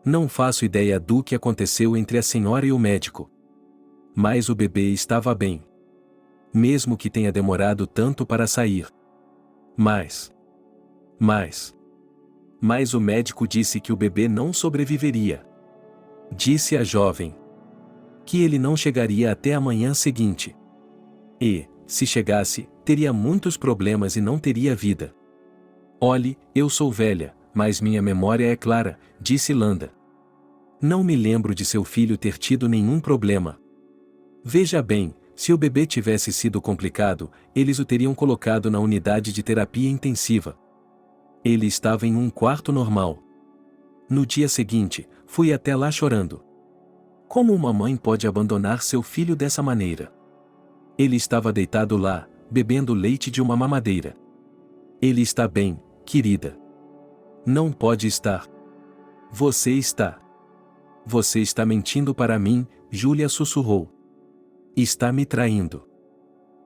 Não faço ideia do que aconteceu entre a senhora e o médico. Mas o bebê estava bem. Mesmo que tenha demorado tanto para sair. Mas o médico disse que o bebê não sobreviveria. Disse a jovem. Que ele não chegaria até a manhã seguinte. E, se chegasse, teria muitos problemas e não teria vida. Olhe, eu sou velha, mas minha memória é clara, disse Landa. Não me lembro de seu filho ter tido nenhum problema. Veja bem, se o bebê tivesse sido complicado, eles o teriam colocado na unidade de terapia intensiva. Ele estava em um quarto normal. No dia seguinte, fui até lá chorando. Como uma mãe pode abandonar seu filho dessa maneira? Ele estava deitado lá, bebendo leite de uma mamadeira. Ele está bem, querida. Não pode estar. Você está. Você está mentindo para mim, Júlia sussurrou. Está me traindo.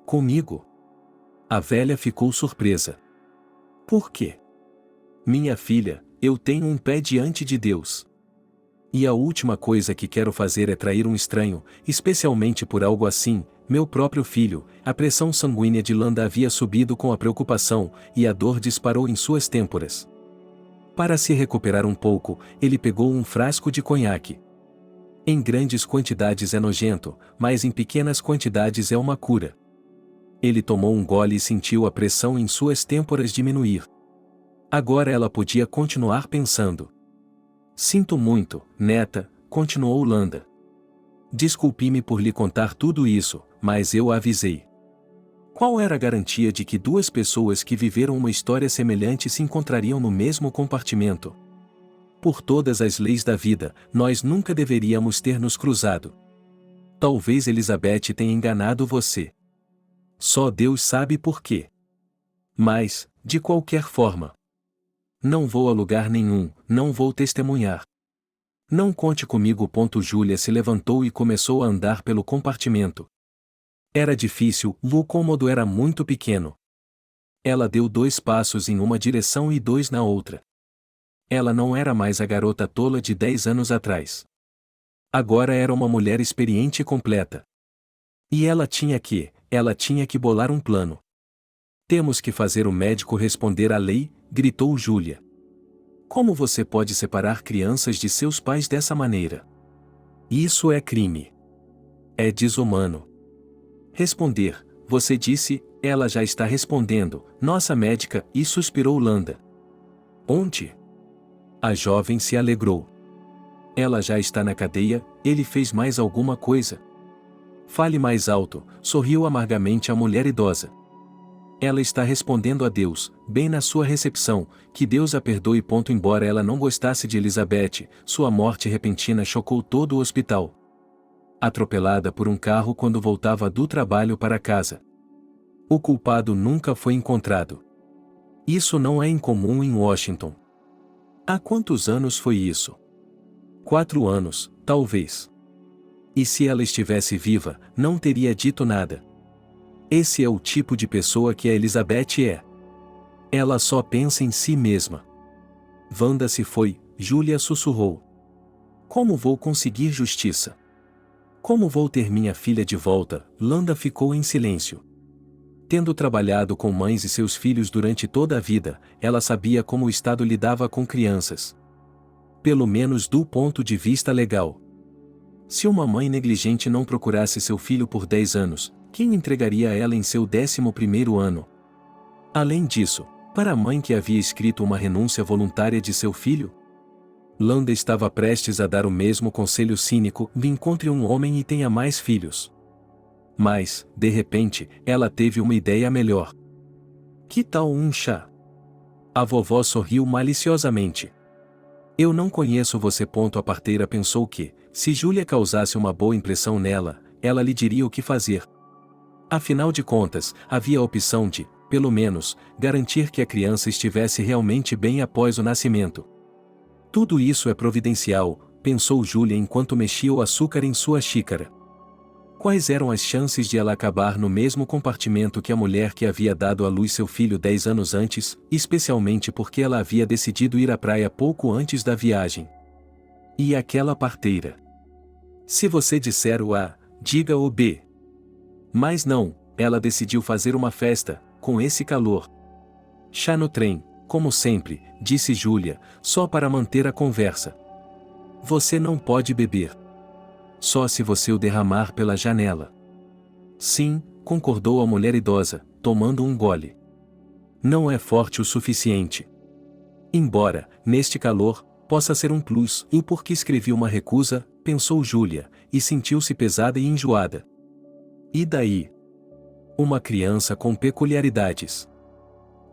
Comigo? A velha ficou surpresa. Por quê? Minha filha, eu tenho um pé diante de Deus. E a última coisa que quero fazer é trair um estranho, especialmente por algo assim, meu próprio filho. A pressão sanguínea de Landa havia subido com a preocupação, e a dor disparou em suas têmporas. Para se recuperar um pouco, ele pegou um frasco de conhaque. Em grandes quantidades é nojento, mas em pequenas quantidades é uma cura. Ele tomou um gole e sentiu a pressão em suas têmporas diminuir. Agora ela podia continuar pensando. Sinto muito, neta, continuou Landa. Desculpe-me por lhe contar tudo isso, mas eu a avisei. Qual era a garantia de que duas pessoas que viveram uma história semelhante se encontrariam no mesmo compartimento? Por todas as leis da vida, nós nunca deveríamos ter nos cruzado. Talvez Elizabeth tenha enganado você. Só Deus sabe por quê. Mas, de qualquer forma, não vou a lugar nenhum, não vou testemunhar. Não conte comigo. Júlia se levantou e começou a andar pelo compartimento. Era difícil, o cômodo era muito pequeno. Ela deu 2 passos em uma direção e 2 na outra. Ela não era mais a garota tola de 10 anos atrás. Agora era uma mulher experiente e completa. E ela tinha que bolar um plano. Temos que fazer o médico responder à lei, gritou Júlia. Como você pode separar crianças de seus pais dessa maneira? Isso é crime. É desumano. Responder, você disse, ela já está respondendo, nossa médica, e suspirou Landa. Onde? A jovem se alegrou. Ela já está na cadeia, ele fez mais alguma coisa? Fale mais alto, sorriu amargamente a mulher idosa. Ela está respondendo a Deus, bem na sua recepção, que Deus a perdoe. Embora ela não gostasse de Elizabeth, sua morte repentina chocou todo o hospital. Atropelada por um carro quando voltava do trabalho para casa. O culpado nunca foi encontrado. Isso não é incomum em Washington. Há quantos anos foi isso? 4 anos, talvez. E se ela estivesse viva, não teria dito nada. Esse é o tipo de pessoa que a Elizabeth é. Ela só pensa em si mesma. Wanda se foi, Júlia sussurrou. Como vou conseguir justiça? Como vou ter minha filha de volta? Landa ficou em silêncio. Tendo trabalhado com mães e seus filhos durante toda a vida, ela sabia como o Estado lidava com crianças. Pelo menos do ponto de vista legal. Se uma mãe negligente não procurasse seu filho por 10 anos, quem entregaria a ela em seu 11º ano? Além disso, para a mãe que havia escrito uma renúncia voluntária de seu filho? Landa estava prestes a dar o mesmo conselho cínico: encontre um homem e tenha mais filhos. Mas, de repente, ela teve uma ideia melhor. Que tal um chá? A vovó sorriu maliciosamente. Eu não conheço você. A parteira pensou que, se Júlia causasse uma boa impressão nela, ela lhe diria o que fazer. Afinal de contas, havia a opção de, pelo menos, garantir que a criança estivesse realmente bem após o nascimento. Tudo isso é providencial, pensou Júlia enquanto mexia o açúcar em sua xícara. Quais eram as chances de ela acabar no mesmo compartimento que a mulher que havia dado à luz seu filho 10 anos antes, especialmente porque ela havia decidido ir à praia pouco antes da viagem? E aquela parteira? Se você disser o A, diga o B. Mas não, ela decidiu fazer uma festa, com esse calor. Chá no trem, como sempre, disse Júlia, só para manter a conversa. Você não pode beber. Só se você o derramar pela janela. Sim, concordou a mulher idosa, tomando um gole. Não é forte o suficiente. Embora, neste calor, possa ser um plus. E por que escrevi uma recusa, pensou Júlia, e sentiu-se pesada e enjoada. E daí? Uma criança com peculiaridades.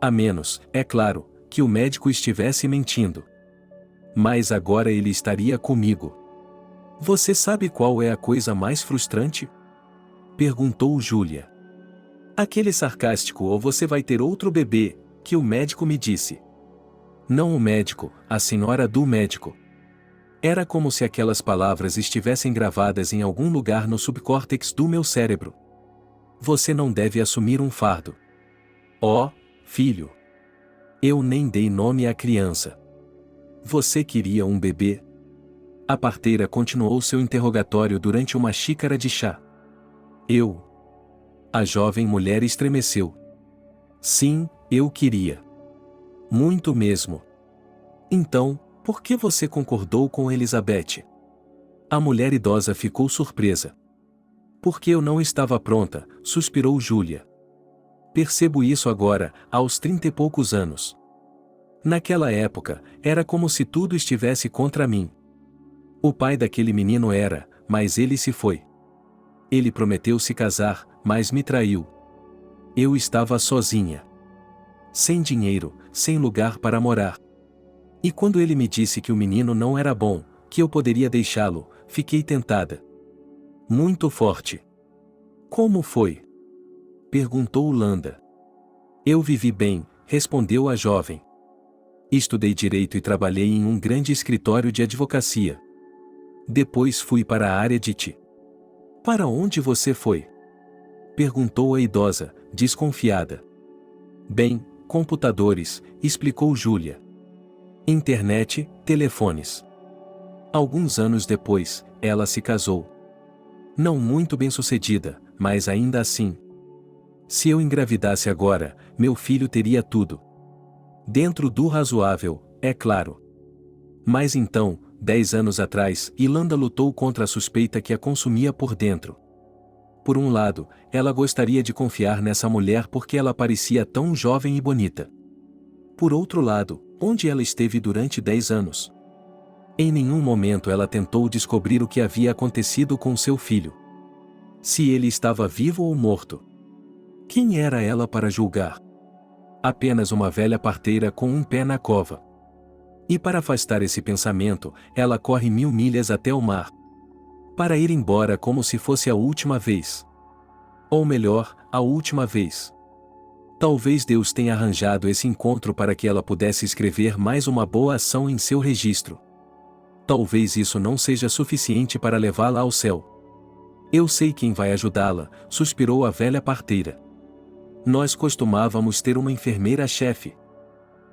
A menos, é claro, que o médico estivesse mentindo. Mas agora ele estaria comigo. Você sabe qual é a coisa mais frustrante? Perguntou Júlia. Aquele sarcástico ou você vai ter outro bebê, que o médico me disse. Não o médico, a senhora do médico. Era como se aquelas palavras estivessem gravadas em algum lugar no subcórtex do meu cérebro. Você não deve assumir um fardo. Oh, filho. Eu nem dei nome à criança. Você queria um bebê? A parteira continuou seu interrogatório durante uma xícara de chá. Eu? A jovem mulher estremeceu. Sim, eu queria. Muito mesmo. Então, por que você concordou com Elizabeth? A mulher idosa ficou surpresa. Porque eu não estava pronta, suspirou Júlia. Percebo isso agora, aos 30 e poucos anos. Naquela época, era como se tudo estivesse contra mim. O pai daquele menino era, mas ele se foi. Ele prometeu se casar, mas me traiu. Eu estava sozinha. Sem dinheiro, sem lugar para morar. E quando ele me disse que o menino não era bom, que eu poderia deixá-lo, fiquei tentada. Muito forte. Como foi? Perguntou Landa. Eu vivi bem, respondeu a jovem. Estudei direito e trabalhei em um grande escritório de advocacia. Depois fui para a área de TI. Para onde você foi? Perguntou a idosa, desconfiada. Bem, computadores, explicou Júlia. Internet, telefones. Alguns anos depois, ela se casou. Não muito bem-sucedida, mas ainda assim. Se eu engravidasse agora, meu filho teria tudo. Dentro do razoável, é claro. Mas então, 10 anos atrás, Ilanda lutou contra a suspeita que a consumia por dentro. Por um lado, ela gostaria de confiar nessa mulher porque ela parecia tão jovem e bonita. Por outro lado, onde ela esteve durante 10 anos? Em nenhum momento ela tentou descobrir o que havia acontecido com seu filho. Se ele estava vivo ou morto. Quem era ela para julgar? Apenas uma velha parteira com um pé na cova. E para afastar esse pensamento, ela corre 1000 milhas até o mar. Para ir embora como se fosse a última vez. Ou melhor, a última vez. Talvez Deus tenha arranjado esse encontro para que ela pudesse escrever mais uma boa ação em seu registro. Talvez isso não seja suficiente para levá-la ao céu. Eu sei quem vai ajudá-la, suspirou a velha parteira. Nós costumávamos ter uma enfermeira-chefe.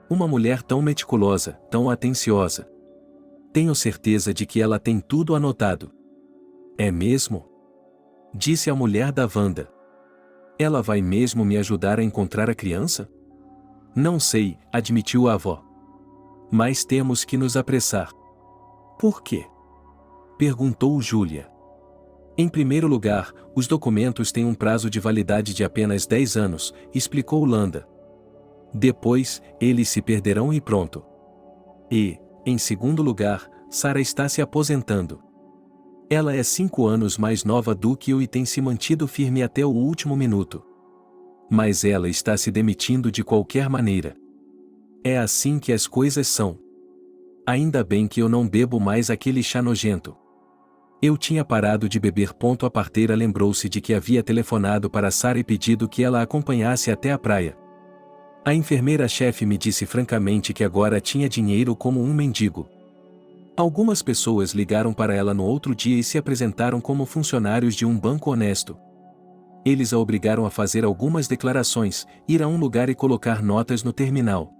Uma mulher tão meticulosa, tão atenciosa. Tenho certeza de que ela tem tudo anotado. É mesmo? Disse a mulher da Wanda. Ela vai mesmo me ajudar a encontrar a criança? Não sei, admitiu a avó. Mas temos que nos apressar. Por quê? Perguntou Júlia. Em primeiro lugar, os documentos têm um prazo de validade de apenas 10 anos, explicou Landa. Depois, eles se perderão e pronto. E, em segundo lugar, Sarah está se aposentando. Ela é 5 anos mais nova do que eu e tem se mantido firme até o último minuto. Mas ela está se demitindo de qualquer maneira. É assim que as coisas são. Ainda bem que eu não bebo mais aquele chá nojento. Eu tinha parado de beber. A parteira lembrou-se de que havia telefonado para Sarah e pedido que ela a acompanhasse até a praia. A enfermeira-chefe me disse francamente que agora tinha dinheiro como um mendigo. Algumas pessoas ligaram para ela no outro dia e se apresentaram como funcionários de um banco honesto. Eles a obrigaram a fazer algumas declarações, ir a um lugar e colocar notas no terminal.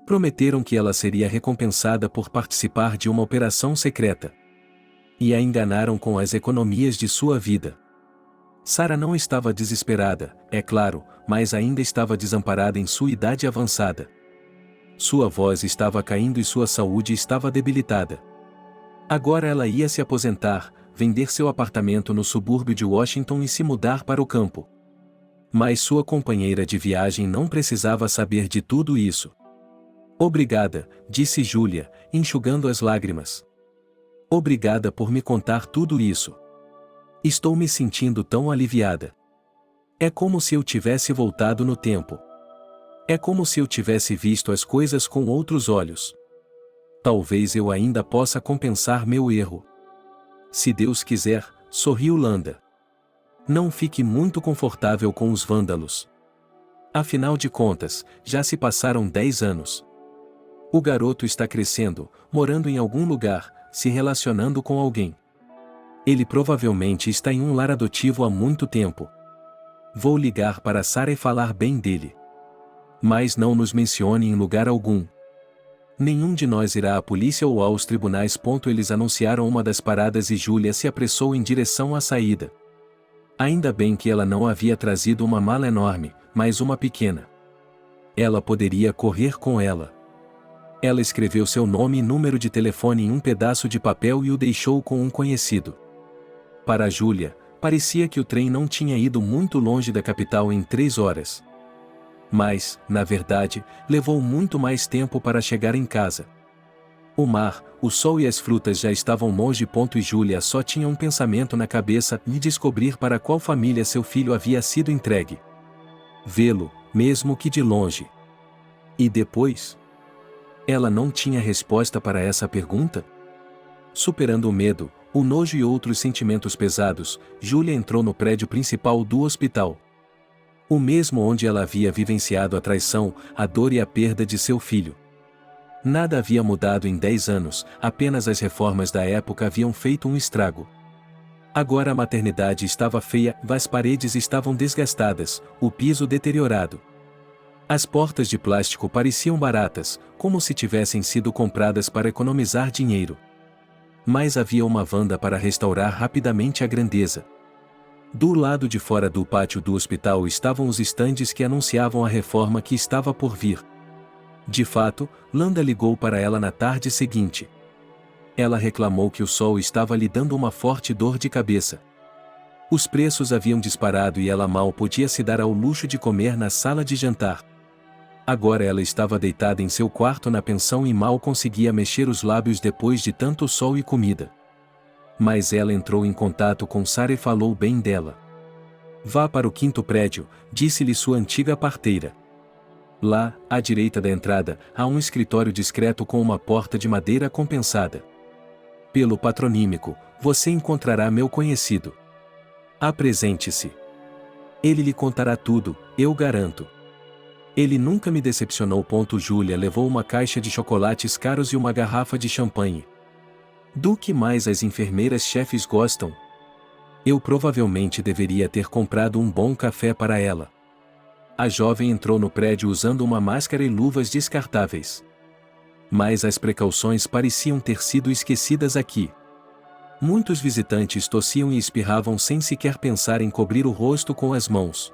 Prometeram que ela seria recompensada por participar de uma operação secreta. E a enganaram com as economias de sua vida. Sarah não estava desesperada, é claro, mas ainda estava desamparada em sua idade avançada. Sua voz estava caindo e sua saúde estava debilitada. Agora ela ia se aposentar, vender seu apartamento no subúrbio de Washington e se mudar para o campo. Mas sua companheira de viagem não precisava saber de tudo isso. Obrigada, disse Julia, enxugando as lágrimas. Obrigada por me contar tudo isso. Estou me sentindo tão aliviada. É como se eu tivesse voltado no tempo. É como se eu tivesse visto as coisas com outros olhos. Talvez eu ainda possa compensar meu erro. Se Deus quiser, sorriu Landa. Não fique muito confortável com os vândalos. Afinal de contas, já se passaram 10 anos. O garoto está crescendo, morando em algum lugar, se relacionando com alguém. Ele provavelmente está em um lar adotivo há muito tempo. Vou ligar para Sarah e falar bem dele. Mas não nos mencione em lugar algum. Nenhum de nós irá à polícia ou aos tribunais. Eles anunciaram uma das paradas e Julia se apressou em direção à saída. Ainda bem que ela não havia trazido uma mala enorme, mas uma pequena. Ela poderia correr com ela. Ela escreveu seu nome e número de telefone em um pedaço de papel e o deixou com um conhecido. Para Julia, parecia que o trem não tinha ido muito longe da capital em 3 horas. Mas, na verdade, levou muito mais tempo para chegar em casa. O mar, o sol e as frutas já estavam longe. E Julia só tinha um pensamento na cabeça: de descobrir para qual família seu filho havia sido entregue. Vê-lo, mesmo que de longe. E depois? Ela não tinha resposta para essa pergunta? Superando o medo, o nojo e outros sentimentos pesados, Julia entrou no prédio principal do hospital. O mesmo onde ela havia vivenciado a traição, a dor e a perda de seu filho. Nada havia mudado em 10 anos, apenas as reformas da época haviam feito um estrago. Agora a maternidade estava feia, as paredes estavam desgastadas, o piso deteriorado. As portas de plástico pareciam baratas, como se tivessem sido compradas para economizar dinheiro. Mas havia uma vanda para restaurar rapidamente a grandeza. Do lado de fora do pátio do hospital estavam os estandes que anunciavam a reforma que estava por vir. De fato, Landa ligou para ela na tarde seguinte. Ela reclamou que o sol estava lhe dando uma forte dor de cabeça. Os preços haviam disparado e ela mal podia se dar ao luxo de comer na sala de jantar. Agora ela estava deitada em seu quarto na pensão e mal conseguia mexer os lábios depois de tanto sol e comida. Mas ela entrou em contato com Sarah e falou bem dela. Vá para o 5º prédio, disse-lhe sua antiga parteira. Lá, à direita da entrada, há um escritório discreto com uma porta de madeira compensada. Pelo patronímico, você encontrará meu conhecido. Apresente-se. Ele lhe contará tudo, eu garanto. Ele nunca me decepcionou. Julia levou uma caixa de chocolates caros e uma garrafa de champanhe. Do que mais as enfermeiras-chefes gostam? Eu provavelmente deveria ter comprado um bom café para ela. A jovem entrou no prédio usando uma máscara e luvas descartáveis. Mas as precauções pareciam ter sido esquecidas aqui. Muitos visitantes tossiam e espirravam sem sequer pensar em cobrir o rosto com as mãos.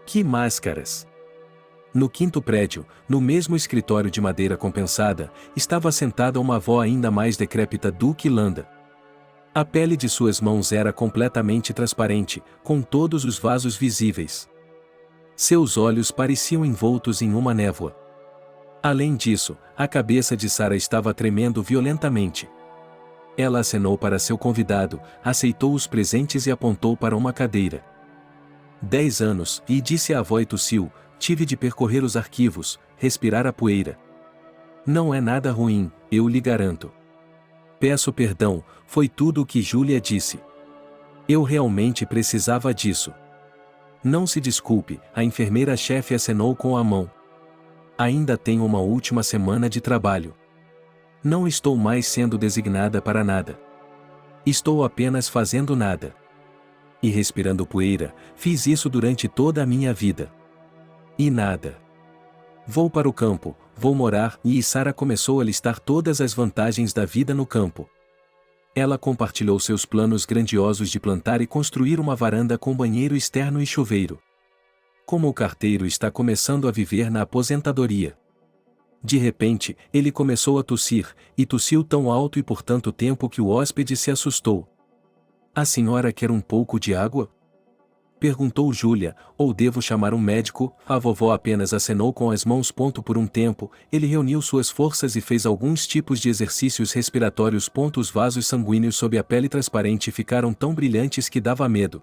Que máscaras! No 5º prédio, no mesmo escritório de madeira compensada, estava sentada uma avó ainda mais decrépita do que Landa. A pele de suas mãos era completamente transparente, com todos os vasos visíveis. Seus olhos pareciam envoltos em uma névoa. Além disso, a cabeça de Sarah estava tremendo violentamente. Ela acenou para seu convidado, aceitou os presentes e apontou para uma cadeira. 10 anos, e disse a avó e tossiu. Tive de percorrer os arquivos, respirar a poeira. Não é nada ruim, eu lhe garanto. Peço perdão, foi tudo o que Júlia disse. Eu realmente precisava disso. Não se desculpe, a enfermeira-chefe acenou com a mão. Ainda tenho uma última semana de trabalho. Não estou mais sendo designada para nada. Estou apenas fazendo nada. E respirando poeira, fiz isso durante toda a minha vida. E nada. Vou para o campo, vou morar, e Sara começou a listar todas as vantagens da vida no campo. Ela compartilhou seus planos grandiosos de plantar e construir uma varanda com banheiro externo e chuveiro. Como o carteiro está começando a viver na aposentadoria. De repente, ele começou a tossir, e tossiu tão alto e por tanto tempo que o hóspede se assustou. A senhora quer um pouco de água? Perguntou Júlia, ou devo chamar um médico? A vovó apenas acenou com as mãos. Por um tempo, ele reuniu suas forças e fez alguns tipos de exercícios respiratórios. Os vasos sanguíneos sob a pele transparente ficaram tão brilhantes que dava medo.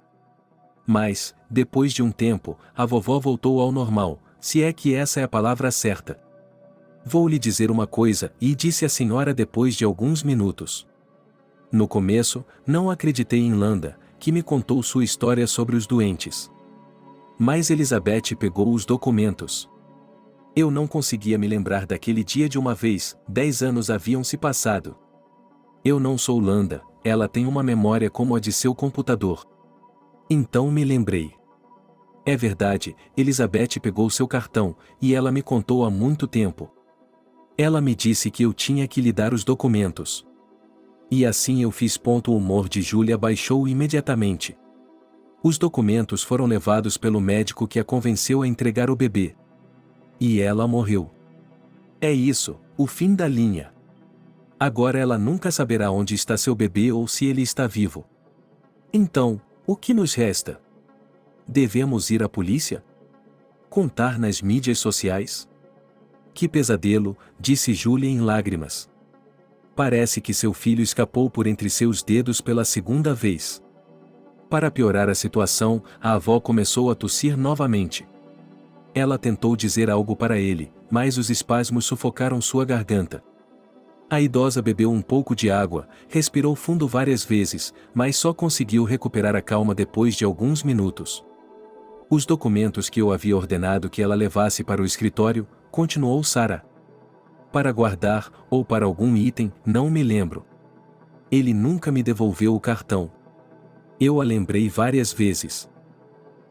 Mas, depois de um tempo, a vovó voltou ao normal, se é que essa é a palavra certa. Vou lhe dizer uma coisa, e disse a senhora depois de alguns minutos. No começo, não acreditei em Landa, que me contou sua história sobre os doentes. Mas Elizabeth pegou os documentos. Eu não conseguia me lembrar daquele dia de uma vez, 10 anos haviam se passado. Eu não sou Landa, ela tem uma memória como a de seu computador. Então me lembrei. É verdade, Elizabeth pegou seu cartão, e ela me contou há muito tempo. Ela me disse que eu tinha que lhe dar os documentos. E assim eu fiz. O humor de Júlia baixou imediatamente. Os documentos foram levados pelo médico que a convenceu a entregar o bebê. E ela morreu. É isso, o fim da linha. Agora ela nunca saberá onde está seu bebê ou se ele está vivo. Então, o que nos resta? Devemos ir à polícia? Contar nas mídias sociais? Que pesadelo, disse Júlia em lágrimas. Parece que seu filho escapou por entre seus dedos pela segunda vez. Para piorar a situação, a avó começou a tossir novamente. Ela tentou dizer algo para ele, mas os espasmos sufocaram sua garganta. A idosa bebeu um pouco de água, respirou fundo várias vezes, mas só conseguiu recuperar a calma depois de alguns minutos. Os documentos que eu havia ordenado que ela levasse para o escritório, continuou Sara. Para guardar, ou para algum item, não me lembro. Ele nunca me devolveu o cartão. Eu a lembrei várias vezes.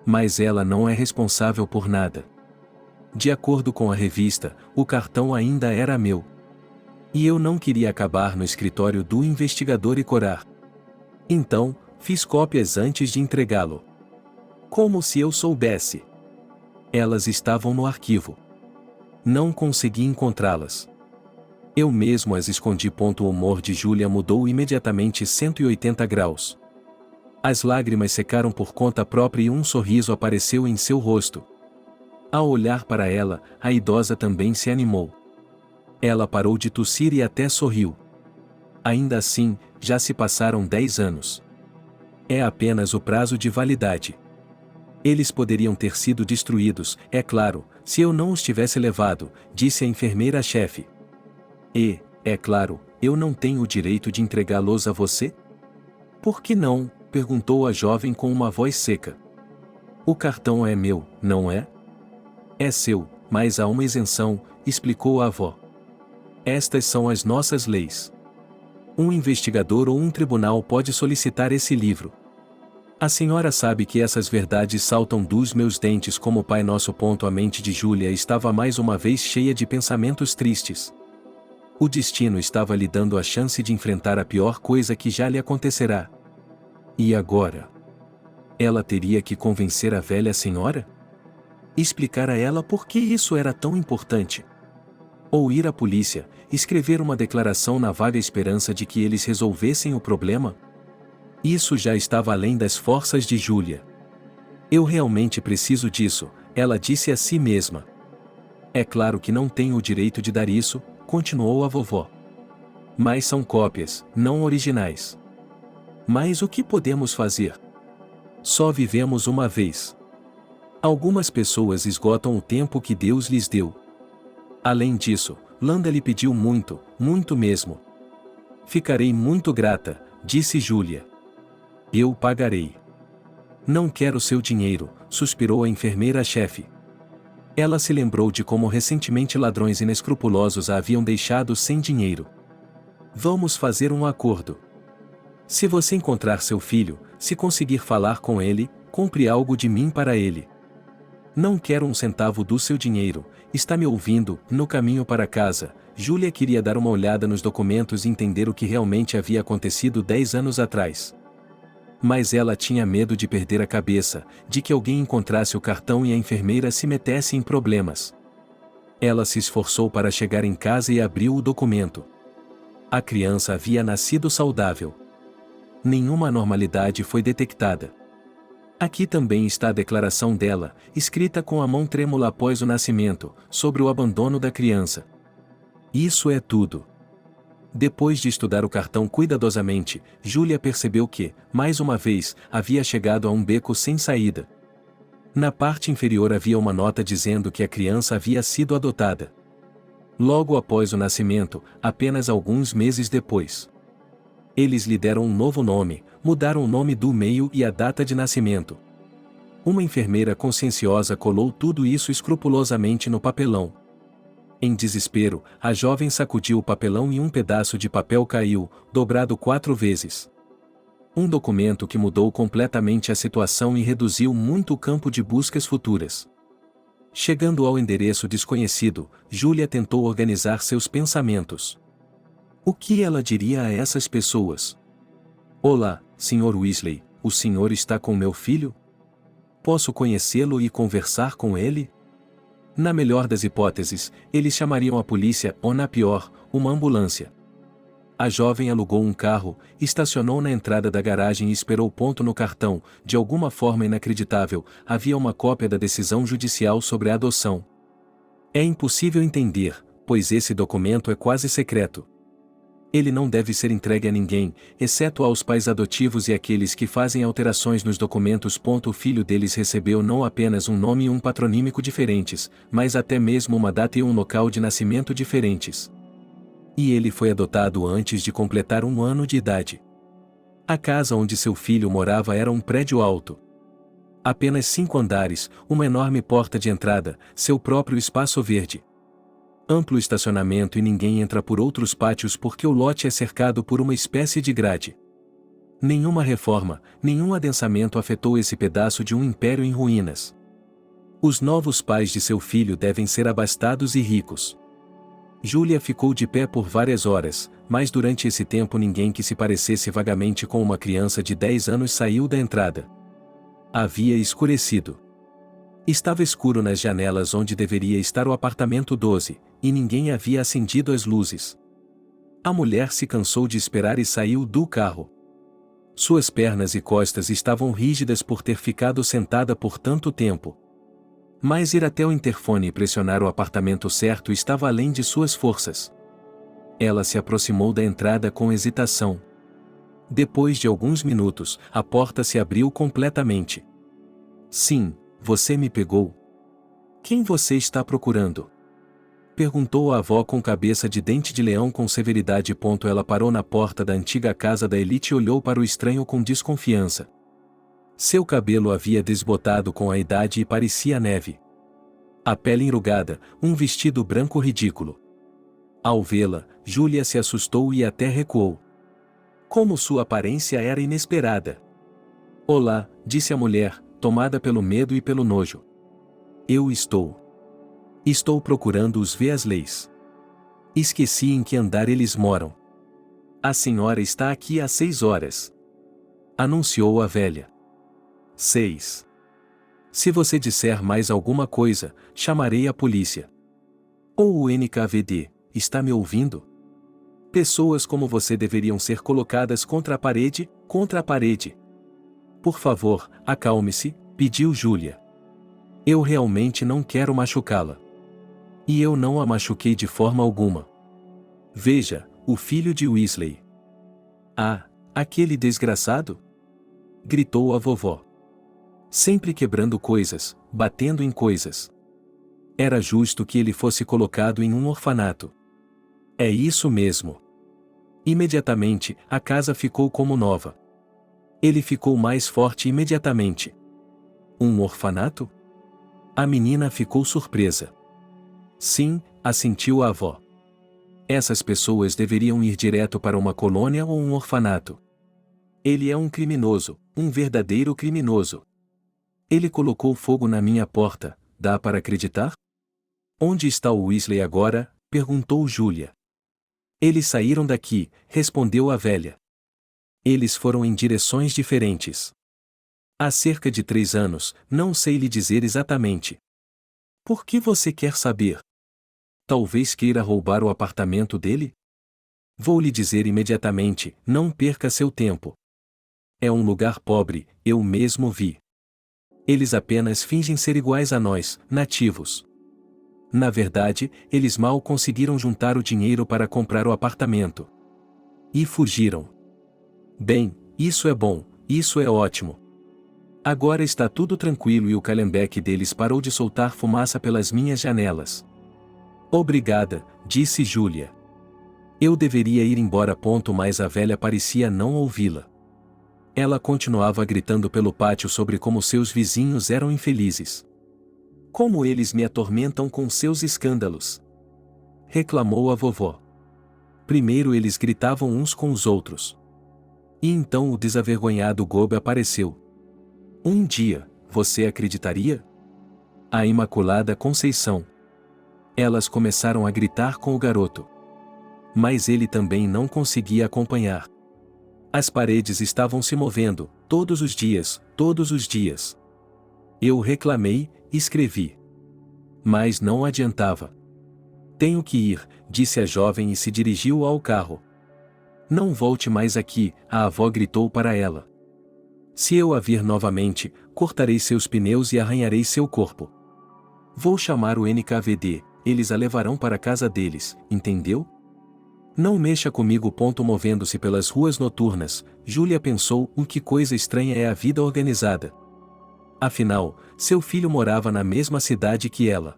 Mas ela não é responsável por nada. De acordo com a revista, o cartão ainda era meu. E eu não queria acabar no escritório do investigador e corar. Então, fiz cópias antes de entregá-lo. Como se eu soubesse. Elas estavam no arquivo. Não consegui encontrá-las. Eu mesmo as escondi. O humor de Júlia mudou imediatamente 180 graus. As lágrimas secaram por conta própria e um sorriso apareceu em seu rosto. Ao olhar para ela, a idosa também se animou. Ela parou de tossir e até sorriu. Ainda assim, já se passaram 10 anos. É apenas o prazo de validade. Eles poderiam ter sido destruídos, é claro, se eu não os tivesse levado, disse a enfermeira-chefe. E, é claro, eu não tenho o direito de entregá-los a você? Por que não? Perguntou a jovem com uma voz seca. O cartão é meu, não é? É seu, mas há uma isenção, explicou a avó. Estas são as nossas leis. Um investigador ou um tribunal pode solicitar esse livro. A senhora sabe que essas verdades saltam dos meus dentes como Pai Nosso. A mente de Júlia estava mais uma vez cheia de pensamentos tristes. O destino estava lhe dando a chance de enfrentar a pior coisa que já lhe acontecerá. E agora? Ela teria que convencer a velha senhora? Explicar a ela por que isso era tão importante? Ou ir à polícia, escrever uma declaração na vaga esperança de que eles resolvessem o problema? Isso já estava além das forças de Júlia. Eu realmente preciso disso, ela disse a si mesma. É claro que não tenho o direito de dar isso, continuou a vovó. Mas são cópias, não originais. Mas o que podemos fazer? Só vivemos uma vez. Algumas pessoas esgotam o tempo que Deus lhes deu. Além disso, Landa lhe pediu muito, muito mesmo. Ficarei muito grata, disse Júlia. Eu pagarei. Não quero seu dinheiro, suspirou a enfermeira-chefe. Ela se lembrou de como recentemente ladrões inescrupulosos a haviam deixado sem dinheiro. Vamos fazer um acordo. Se você encontrar seu filho, se conseguir falar com ele, compre algo de mim para ele. Não quero um centavo do seu dinheiro, está me ouvindo? No caminho para casa, Júlia queria dar uma olhada nos documentos e entender o que realmente havia acontecido 10 anos atrás. Mas ela tinha medo de perder a cabeça, de que alguém encontrasse o cartão e a enfermeira se metesse em problemas. Ela se esforçou para chegar em casa e abriu o documento. A criança havia nascido saudável. Nenhuma anormalidade foi detectada. Aqui também está a declaração dela, escrita com a mão trêmula após o nascimento, sobre o abandono da criança. Isso é tudo. Depois de estudar o cartão cuidadosamente, Júlia percebeu que, mais uma vez, havia chegado a um beco sem saída. Na parte inferior havia uma nota dizendo que a criança havia sido adotada. Logo após o nascimento, apenas alguns meses depois. Eles lhe deram um novo nome, mudaram o nome do meio e a data de nascimento. Uma enfermeira conscienciosa colou tudo isso escrupulosamente no papelão. Em desespero, a jovem sacudiu o papelão e um pedaço de papel caiu, dobrado 4 vezes. Um documento que mudou completamente a situação e reduziu muito o campo de buscas futuras. Chegando ao endereço desconhecido, Júlia tentou organizar seus pensamentos. O que ela diria a essas pessoas? Olá, Sr. Weasley, o senhor está com meu filho? Posso conhecê-lo e conversar com ele? Na melhor das hipóteses, eles chamariam a polícia ou, na pior, uma ambulância. A jovem alugou um carro, estacionou na entrada da garagem e esperou ponto no cartão. De alguma forma inacreditável, havia uma cópia da decisão judicial sobre a adoção. É impossível entender, pois esse documento é quase secreto. Ele não deve ser entregue a ninguém, exceto aos pais adotivos e àqueles que fazem alterações nos documentos. O filho deles recebeu não apenas um nome e um patronímico diferentes, mas até mesmo uma data e um local de nascimento diferentes. E ele foi adotado antes de completar 1 ano de idade. A casa onde seu filho morava era um prédio alto. Apenas 5 andares, uma enorme porta de entrada, seu próprio espaço verde. Amplo estacionamento e ninguém entra por outros pátios porque o lote é cercado por uma espécie de grade. Nenhuma reforma, nenhum adensamento afetou esse pedaço de um império em ruínas. Os novos pais de seu filho devem ser abastados e ricos. Júlia ficou de pé por várias horas, mas durante esse tempo ninguém que se parecesse vagamente com uma criança de 10 anos saiu da entrada. Havia escurecido. Estava escuro nas janelas onde deveria estar o apartamento 12, e ninguém havia acendido as luzes. A mulher se cansou de esperar e saiu do carro. Suas pernas e costas estavam rígidas por ter ficado sentada por tanto tempo. Mas ir até o interfone e pressionar o apartamento certo estava além de suas forças. Ela se aproximou da entrada com hesitação. Depois de alguns minutos, a porta se abriu completamente. Sim, você me pegou. Quem você está procurando? Perguntou a avó com cabeça de dente de leão com severidade. Ela parou na porta da antiga casa da elite e olhou para o estranho com desconfiança. Seu cabelo havia desbotado com a idade e parecia neve. A pele enrugada, um vestido branco ridículo. Ao vê-la, Júlia se assustou e até recuou. Como sua aparência era inesperada. Olá, disse a mulher, tomada pelo medo e pelo nojo. Estou procurando os Weasleys. Esqueci em que andar eles moram. A senhora está aqui há 6 horas. Anunciou a velha. 6. Se você disser mais alguma coisa, chamarei a polícia. Ou o NKVD, está me ouvindo? Pessoas como você deveriam ser colocadas contra a parede, contra a parede. Por favor, acalme-se, pediu Júlia. Eu realmente não quero machucá-la. E eu não a machuquei de forma alguma. Veja, o filho de Weasley. Ah, aquele desgraçado? Gritou a vovó. Sempre quebrando coisas, batendo em coisas. Era justo que ele fosse colocado em um orfanato. É isso mesmo. Imediatamente, a casa ficou como nova. Ele ficou mais forte imediatamente. Um orfanato? A menina ficou surpresa. Sim, assentiu a avó. Essas pessoas deveriam ir direto para uma colônia ou um orfanato. Ele é um criminoso, um verdadeiro criminoso. Ele colocou fogo na minha porta, dá para acreditar? Onde está o Weasley agora? Perguntou Júlia. Eles saíram daqui, respondeu a velha. Eles foram em direções diferentes. Há cerca de 3 anos, não sei lhe dizer exatamente. Por que você quer saber? Talvez queira roubar o apartamento dele? Vou lhe dizer imediatamente, não perca seu tempo. É um lugar pobre, eu mesmo vi. Eles apenas fingem ser iguais a nós, nativos. Na verdade, eles mal conseguiram juntar o dinheiro para comprar o apartamento. E fugiram. Bem, isso é bom, isso é ótimo. Agora está tudo tranquilo e o Calhambeque deles parou de soltar fumaça pelas minhas janelas. Obrigada, disse Júlia. Eu deveria ir embora, mas a velha parecia não ouvi-la. Ela continuava gritando pelo pátio sobre como seus vizinhos eram infelizes. Como eles me atormentam com seus escândalos! Reclamou a vovó. Primeiro eles gritavam uns com os outros. E então o desavergonhado Gobe apareceu. Um dia, você acreditaria? A Imaculada Conceição. Elas começaram a gritar com o garoto. Mas ele também não conseguia acompanhar. As paredes estavam se movendo, todos os dias, todos os dias. Eu reclamei, escrevi. Mas não adiantava. Tenho que ir, disse a jovem e se dirigiu ao carro. Não volte mais aqui, a avó gritou para ela. Se eu a vir novamente, cortarei seus pneus e arranharei seu corpo. Vou chamar o NKVD, eles a levarão para a casa deles, entendeu? Não mexa comigo. Movendo-se pelas ruas noturnas, Júlia pensou, que coisa estranha é a vida organizada. Afinal, seu filho morava na mesma cidade que ela.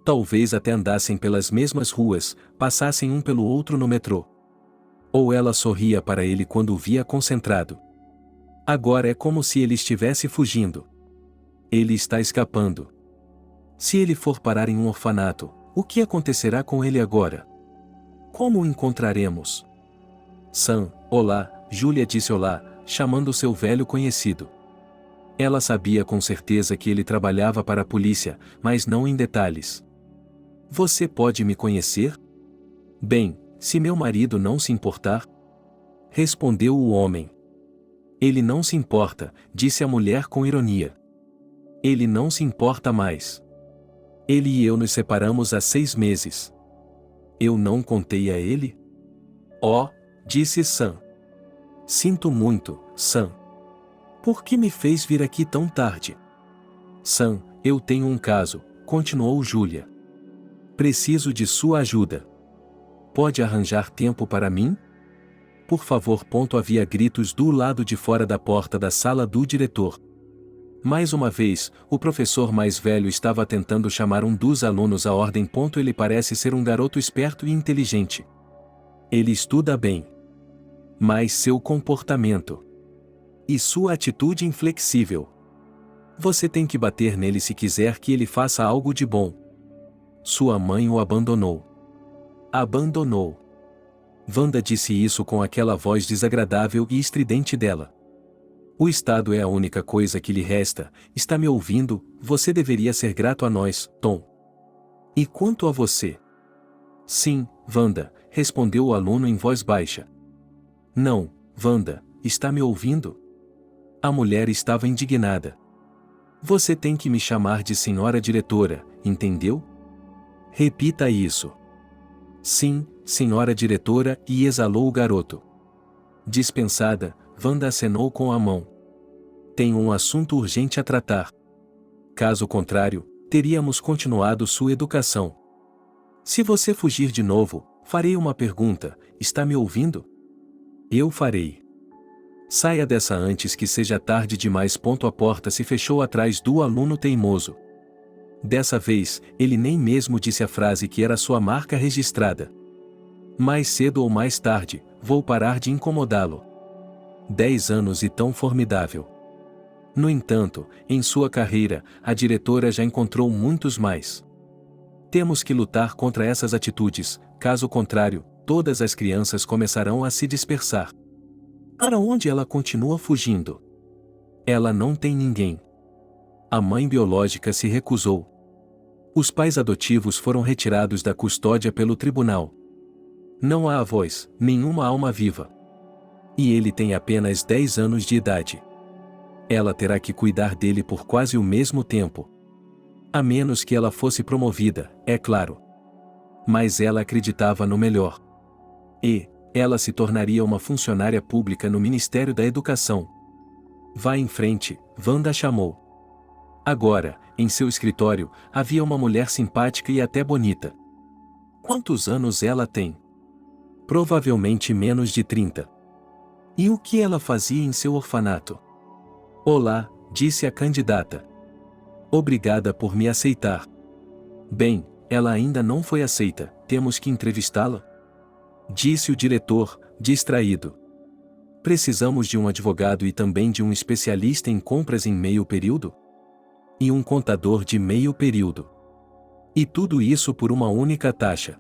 Talvez até andassem pelas mesmas ruas, passassem um pelo outro no metrô. Ou ela sorria para ele quando o via concentrado. Agora é como se ele estivesse fugindo. Ele está escapando. Se ele for parar em um orfanato, o que acontecerá com ele agora? Como o encontraremos? Sam, olá, Júlia disse olá, chamando seu velho conhecido. Ela sabia com certeza que ele trabalhava para a polícia, mas não em detalhes. Você pode me conhecer? Bem, se meu marido não se importar. Respondeu o homem. Ele não se importa, disse a mulher com ironia. Ele não se importa mais. Ele e eu nos separamos há 6 meses. Eu não contei a ele? Oh, disse Sam. Sinto muito, Sam. Por que me fez vir aqui tão tarde? Sam, eu tenho um caso, continuou Júlia. Preciso de sua ajuda. Pode arranjar tempo para mim? Por favor. Havia gritos do lado de fora da porta da sala do diretor. Mais uma vez, o professor mais velho estava tentando chamar um dos alunos à ordem. Ele parece ser um garoto esperto e inteligente. Ele estuda bem. Mas seu comportamento e sua atitude inflexível. Você tem que bater nele se quiser que ele faça algo de bom. Sua mãe o abandonou. Abandonou. Wanda disse isso com aquela voz desagradável e estridente dela. O Estado é a única coisa que lhe resta, está me ouvindo? Você deveria ser grato a nós, Tom. E quanto a você? Sim, Wanda, respondeu o aluno em voz baixa. Não, Wanda, está me ouvindo? A mulher estava indignada. Você tem que me chamar de senhora diretora, entendeu? Repita isso. Sim, senhora diretora, e exalou o garoto. Dispensada, Wanda acenou com a mão. Tenho um assunto urgente a tratar. Caso contrário, teríamos continuado sua educação. Se você fugir de novo, farei uma pergunta, está me ouvindo? Eu farei. Saia dessa antes que seja tarde demais. A porta se fechou atrás do aluno teimoso. Dessa vez, ele nem mesmo disse a frase que era sua marca registrada. Mais cedo ou mais tarde, vou parar de incomodá-lo. 10 anos e tão formidável. No entanto, em sua carreira, a diretora já encontrou muitos mais. Temos que lutar contra essas atitudes, caso contrário, todas as crianças começarão a se dispersar. Para onde ela continua fugindo? Ela não tem ninguém. A mãe biológica se recusou. Os pais adotivos foram retirados da custódia pelo tribunal. Não há avós, nenhuma alma viva. E ele tem apenas 10 anos de idade. Ela terá que cuidar dele por quase o mesmo tempo. A menos que ela fosse promovida, é claro. Mas ela acreditava no melhor. E ela se tornaria uma funcionária pública no Ministério da Educação. Vá em frente, Wanda chamou. Agora, em seu escritório, havia uma mulher simpática e até bonita. Quantos anos ela tem? Provavelmente menos de 30. E o que ela fazia em seu orfanato? Olá, disse a candidata. Obrigada por me aceitar. Bem, ela ainda não foi aceita, temos que entrevistá-la? Disse o diretor, distraído. Precisamos de um advogado e também de um especialista em compras em meio período? E um contador de meio período. E tudo isso por uma única taxa.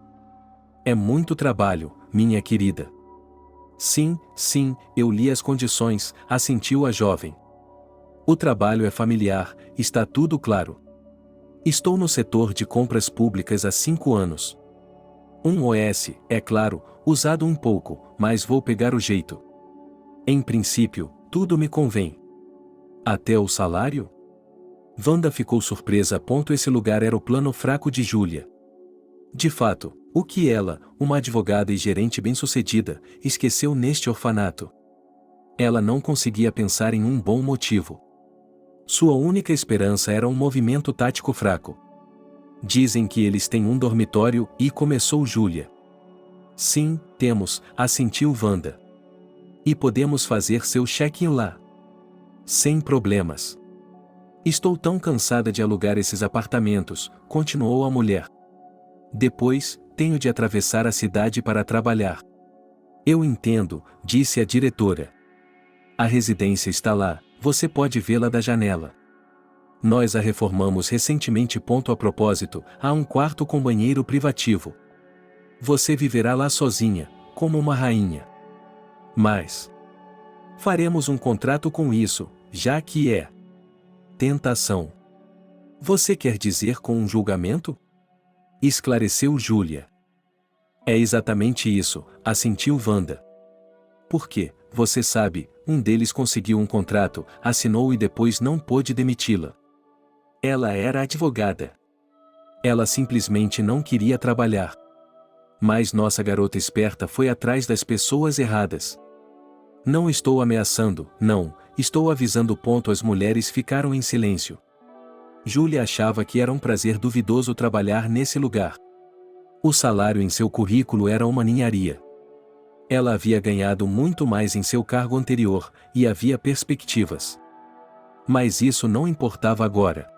É muito trabalho, minha querida. Sim, eu li as condições, assentiu a jovem. O trabalho é familiar, está tudo claro. Estou no setor de compras públicas há 5 anos. Um OS, é claro, usado um pouco, mas vou pegar o jeito. Em princípio, tudo me convém. Até o salário? Wanda ficou surpresa. Esse lugar era o plano fraco de Júlia. De fato, o que ela, uma advogada e gerente bem-sucedida, esqueceu neste orfanato? Ela não conseguia pensar em um bom motivo. Sua única esperança era um movimento tático fraco. Dizem que eles têm um dormitório, e começou Júlia. Sim, temos, assentiu Wanda. E podemos fazer seu check-in lá. Sem problemas. Estou tão cansada de alugar esses apartamentos, continuou a mulher. Depois, tenho de atravessar a cidade para trabalhar. Eu entendo, disse a diretora. A residência está lá, você pode vê-la da janela. Nós a reformamos recentemente. A propósito, há um quarto com banheiro privativo. Você viverá lá sozinha, como uma rainha. Mas faremos um contrato com isso, já que é tentação. Você quer dizer com um julgamento? Esclareceu Júlia. É exatamente isso, assentiu Wanda. Porque, você sabe, um deles conseguiu um contrato, assinou e depois não pôde demiti-la. Ela era advogada. Ela simplesmente não queria trabalhar. Mas nossa garota esperta foi atrás das pessoas erradas. Não estou ameaçando, não, estou avisando. As mulheres ficaram em silêncio. Júlia achava que era um prazer duvidoso trabalhar nesse lugar. O salário em seu currículo era uma ninharia. Ela havia ganhado muito mais em seu cargo anterior, e havia perspectivas. Mas isso não importava agora.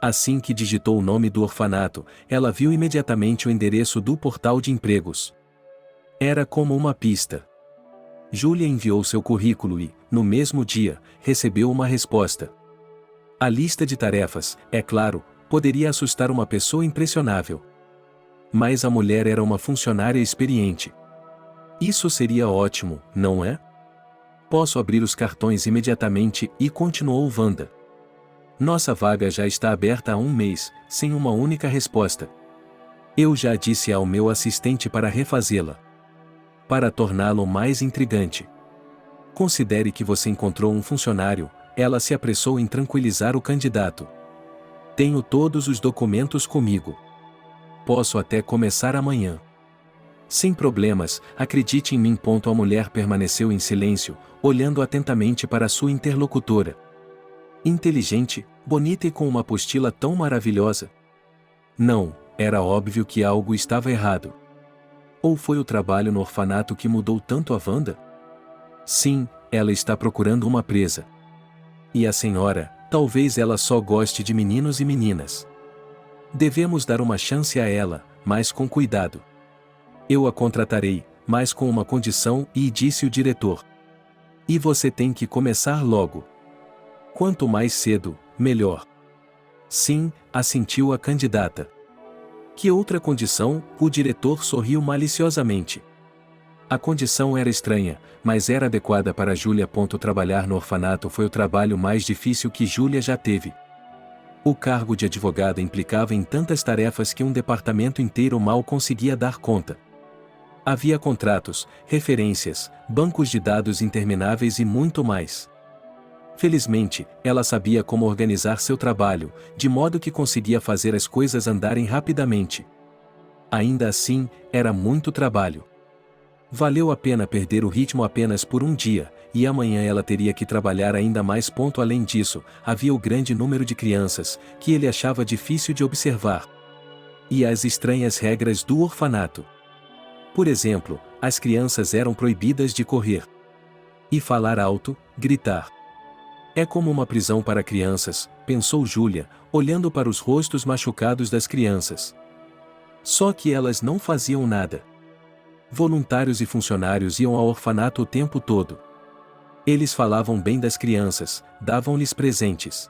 Assim que digitou o nome do orfanato, ela viu imediatamente o endereço do portal de empregos. Era como uma pista. Júlia enviou seu currículo e, no mesmo dia, recebeu uma resposta. A lista de tarefas, é claro, poderia assustar uma pessoa impressionável. Mas a mulher era uma funcionária experiente. Isso seria ótimo, não é? Posso abrir os cartões imediatamente, e continuou Wanda. Nossa vaga já está aberta há 1 mês, sem uma única resposta. Eu já disse ao meu assistente para refazê-la. Para torná-lo mais intrigante. Considere que você encontrou um funcionário, ela se apressou em tranquilizar o candidato. Tenho todos os documentos comigo. Posso até começar amanhã. Sem problemas, acredite em mim. A mulher permaneceu em silêncio, olhando atentamente para sua interlocutora. Inteligente, bonita e com uma apostila tão maravilhosa. Não, era óbvio que algo estava errado. Ou foi o trabalho no orfanato que mudou tanto a Wanda? Sim, ela está procurando uma presa. E a senhora, talvez ela só goste de meninos e meninas. Devemos dar uma chance a ela, mas com cuidado. Eu a contratarei, mas com uma condição, e disse o diretor. E você tem que começar logo. Quanto mais cedo, melhor. Sim, assentiu a candidata. Que outra condição? O diretor sorriu maliciosamente. A condição era estranha, mas era adequada para Júlia. Trabalhar no orfanato foi o trabalho mais difícil que Júlia já teve. O cargo de advogada implicava em tantas tarefas que um departamento inteiro mal conseguia dar conta. Havia contratos, referências, bancos de dados intermináveis e muito mais. Felizmente, ela sabia como organizar seu trabalho, de modo que conseguia fazer as coisas andarem rapidamente. Ainda assim, era muito trabalho. Valeu a pena perder o ritmo apenas por um dia, e amanhã ela teria que trabalhar ainda mais. Além disso, havia o grande número de crianças, que ele achava difícil de observar. E as estranhas regras do orfanato. Por exemplo, as crianças eram proibidas de correr e falar alto, gritar. É como uma prisão para crianças, pensou Júlia, olhando para os rostos machucados das crianças. Só que elas não faziam nada. Voluntários e funcionários iam ao orfanato o tempo todo. Eles falavam bem das crianças, davam-lhes presentes.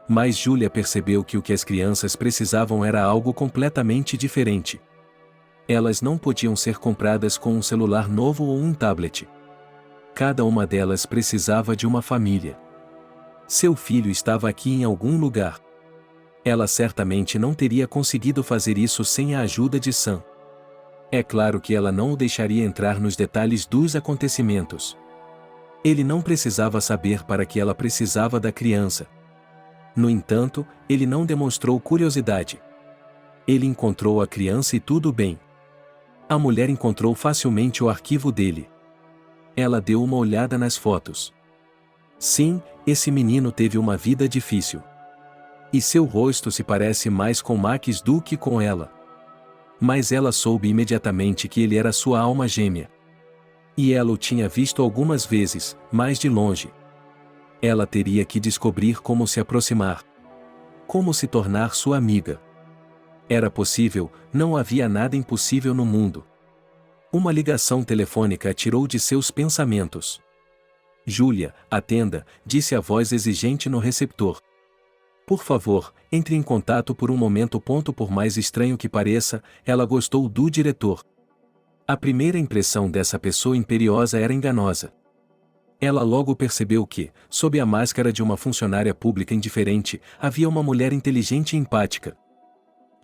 Mas Júlia percebeu que o que as crianças precisavam era algo completamente diferente. Elas não podiam ser compradas com um celular novo ou um tablet. Cada uma delas precisava de uma família. Seu filho estava aqui em algum lugar. Ela certamente não teria conseguido fazer isso sem a ajuda de Sam. É claro que ela não o deixaria entrar nos detalhes dos acontecimentos. Ele não precisava saber para que ela precisava da criança. No entanto, ele não demonstrou curiosidade. Ele encontrou a criança e tudo bem. A mulher encontrou facilmente o arquivo dele. Ela deu uma olhada nas fotos. Sim, esse menino teve uma vida difícil. E seu rosto se parece mais com Max do que com ela. Mas ela soube imediatamente que ele era sua alma gêmea. E ela o tinha visto algumas vezes, mas de longe. Ela teria que descobrir como se aproximar. Como se tornar sua amiga. Era possível, não havia nada impossível no mundo. Uma ligação telefônica a tirou de seus pensamentos. Júlia, atenda, disse a voz exigente no receptor. Por favor, entre em contato por um momento. Por mais estranho que pareça, ela gostou do diretor. A primeira impressão dessa pessoa imperiosa era enganosa. Ela logo percebeu que, sob a máscara de uma funcionária pública indiferente, havia uma mulher inteligente e empática.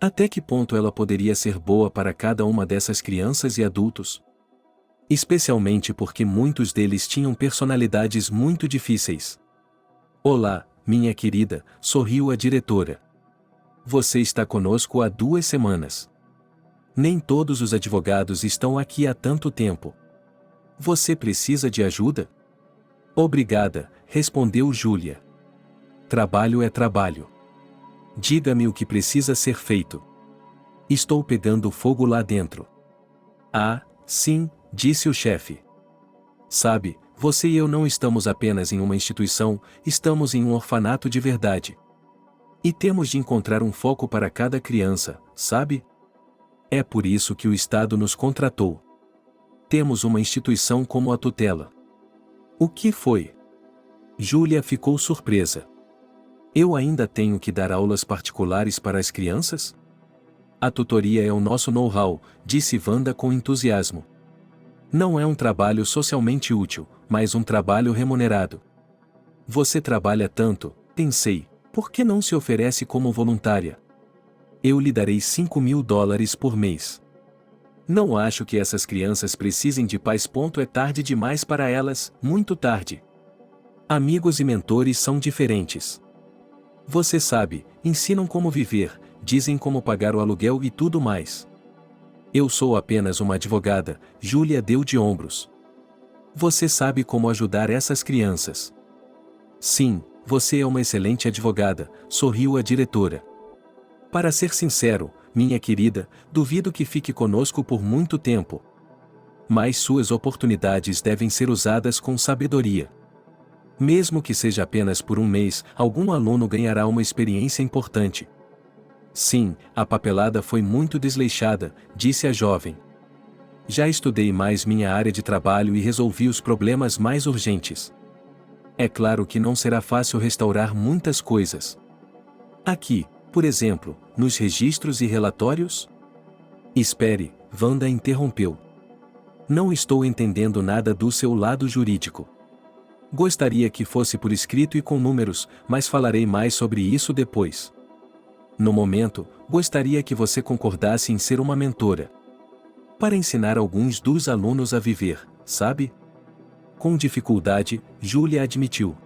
Até que ponto ela poderia ser boa para cada uma dessas crianças e adultos? Especialmente porque muitos deles tinham personalidades muito difíceis. Olá, minha querida, sorriu a diretora. Você está conosco há 2 semanas. Nem todos os advogados estão aqui há tanto tempo. Você precisa de ajuda? Obrigada, respondeu Júlia. Trabalho é trabalho. Diga-me o que precisa ser feito. Estou pegando fogo lá dentro. Ah, sim, disse o chefe. Sabe, você e eu não estamos apenas em uma instituição, estamos em um orfanato de verdade. E temos de encontrar um foco para cada criança, sabe? É por isso que o Estado nos contratou. Temos uma instituição como a tutela. O que foi? Júlia ficou surpresa. Eu ainda tenho que dar aulas particulares para as crianças? A tutoria é o nosso know-how, disse Wanda com entusiasmo. Não é um trabalho socialmente útil, mas um trabalho remunerado. Você trabalha tanto, pensei, por que não se oferece como voluntária? Eu lhe darei $5.000 por mês. Não acho que essas crianças precisem de pais. É tarde demais para elas, muito tarde. Amigos e mentores são diferentes. Você sabe, ensinam como viver, dizem como pagar o aluguel e tudo mais. Eu sou apenas uma advogada, Júlia deu de ombros. Você sabe como ajudar essas crianças. Sim, você é uma excelente advogada, sorriu a diretora. Para ser sincero, minha querida, duvido que fique conosco por muito tempo. Mas suas oportunidades devem ser usadas com sabedoria. Mesmo que seja apenas por um mês, algum aluno ganhará uma experiência importante. Sim, a papelada foi muito desleixada, disse a jovem. Já estudei mais minha área de trabalho e resolvi os problemas mais urgentes. É claro que não será fácil restaurar muitas coisas. Aqui, por exemplo, nos registros e relatórios? Espere, Wanda interrompeu. Não estou entendendo nada do seu lado jurídico. Gostaria que fosse por escrito e com números, mas falarei mais sobre isso depois. No momento, gostaria que você concordasse em ser uma mentora. Para ensinar alguns dos alunos a viver, sabe? Com dificuldade, Julia admitiu.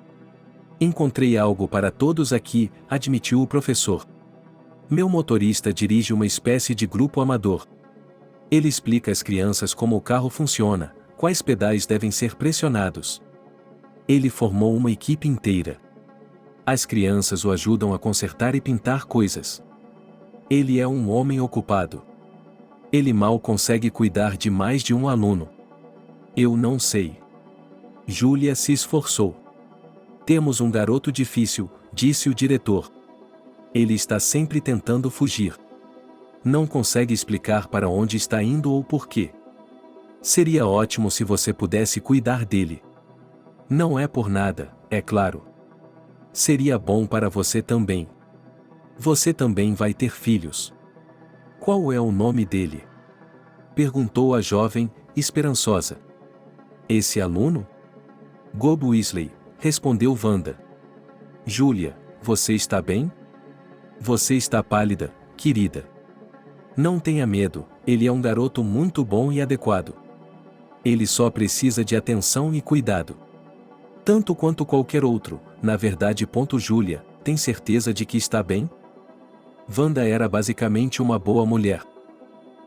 Encontrei algo para todos aqui, admitiu o professor. Meu motorista dirige uma espécie de grupo amador. Ele explica às crianças como o carro funciona, quais pedais devem ser pressionados. Ele formou uma equipe inteira. As crianças o ajudam a consertar e pintar coisas. Ele é um homem ocupado. Ele mal consegue cuidar de mais de um aluno. Eu não sei. Julia se esforçou. Temos um garoto difícil, disse o diretor. Ele está sempre tentando fugir. Não consegue explicar para onde está indo ou por quê. Seria ótimo se você pudesse cuidar dele. Não é por nada, é claro. Seria bom para você também. Você também vai ter filhos. Qual é o nome dele? Perguntou a jovem, esperançosa. Esse aluno? Gob Weasley, respondeu Wanda. Julia, você está bem? Você está pálida, querida. Não tenha medo, ele é um garoto muito bom e adequado. Ele só precisa de atenção e cuidado. Tanto quanto qualquer outro, na verdade. Julia, tem certeza de que está bem? Wanda era basicamente uma boa mulher.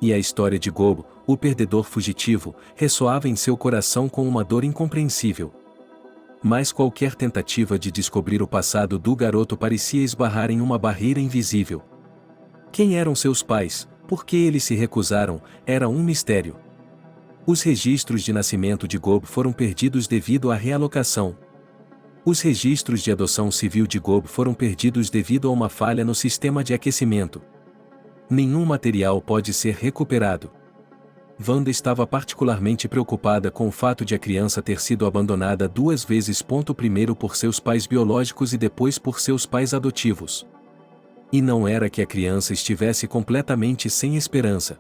E a história de Gob, o perdedor fugitivo, ressoava em seu coração com uma dor incompreensível. Mas qualquer tentativa de descobrir o passado do garoto parecia esbarrar em uma barreira invisível. Quem eram seus pais, por que eles se recusaram, era um mistério. Os registros de nascimento de Gob foram perdidos devido à realocação. Os registros de adoção civil de Gob foram perdidos devido a uma falha no sistema de aquecimento. Nenhum material pode ser recuperado. Wanda estava particularmente preocupada com o fato de a criança ter sido abandonada 2 vezes. Primeiro por seus pais biológicos e depois por seus pais adotivos. E não era que a criança estivesse completamente sem esperança.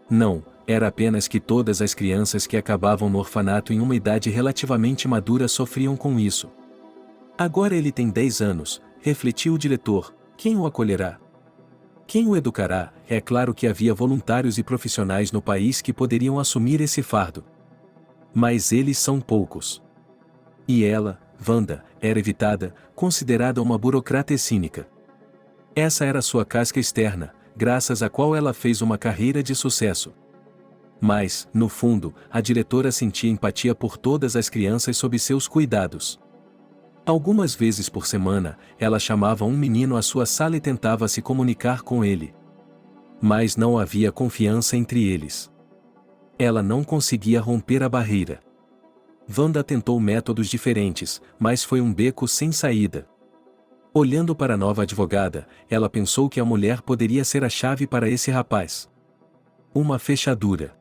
Não, era apenas que todas as crianças que acabavam no orfanato em uma idade relativamente madura sofriam com isso. Agora ele tem 10 anos, refletiu o diretor, quem o acolherá? Quem o educará? É claro que havia voluntários e profissionais no país que poderiam assumir esse fardo. Mas eles são poucos. E ela, Wanda, era evitada, considerada uma burocrata e cínica. Essa era sua casca externa, graças à qual ela fez uma carreira de sucesso. Mas, no fundo, a diretora sentia empatia por todas as crianças sob seus cuidados. Algumas vezes por semana, ela chamava um menino à sua sala e tentava se comunicar com ele. Mas não havia confiança entre eles. Ela não conseguia romper a barreira. Wanda tentou métodos diferentes, mas foi um beco sem saída. Olhando para a nova advogada, ela pensou que a mulher poderia ser a chave para esse rapaz. Uma fechadura.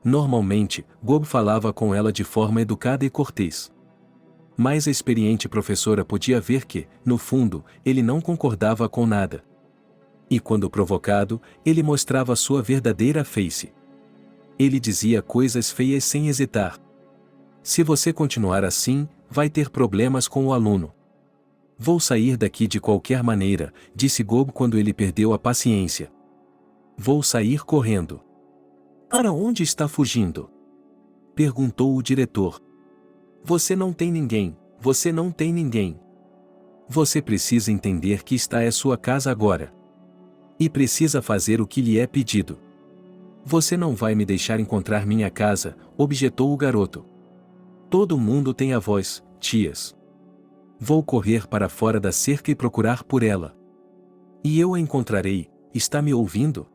Normalmente, Gob falava com ela de forma educada e cortês. Mas a experiente professora podia ver que, no fundo, ele não concordava com nada. E quando provocado, ele mostrava sua verdadeira face. Ele dizia coisas feias sem hesitar. Se você continuar assim, vai ter problemas com o aluno. Vou sair daqui de qualquer maneira, disse Gob quando ele perdeu a paciência. Vou sair correndo. Para onde está fugindo? Perguntou o diretor. Você não tem ninguém, você não tem ninguém. Você precisa entender que esta é sua casa agora. E precisa fazer o que lhe é pedido. Você não vai me deixar encontrar minha casa, objetou o garoto. Todo mundo tem avós, tias. Vou correr para fora da cerca e procurar por ela. E eu a encontrarei, está me ouvindo?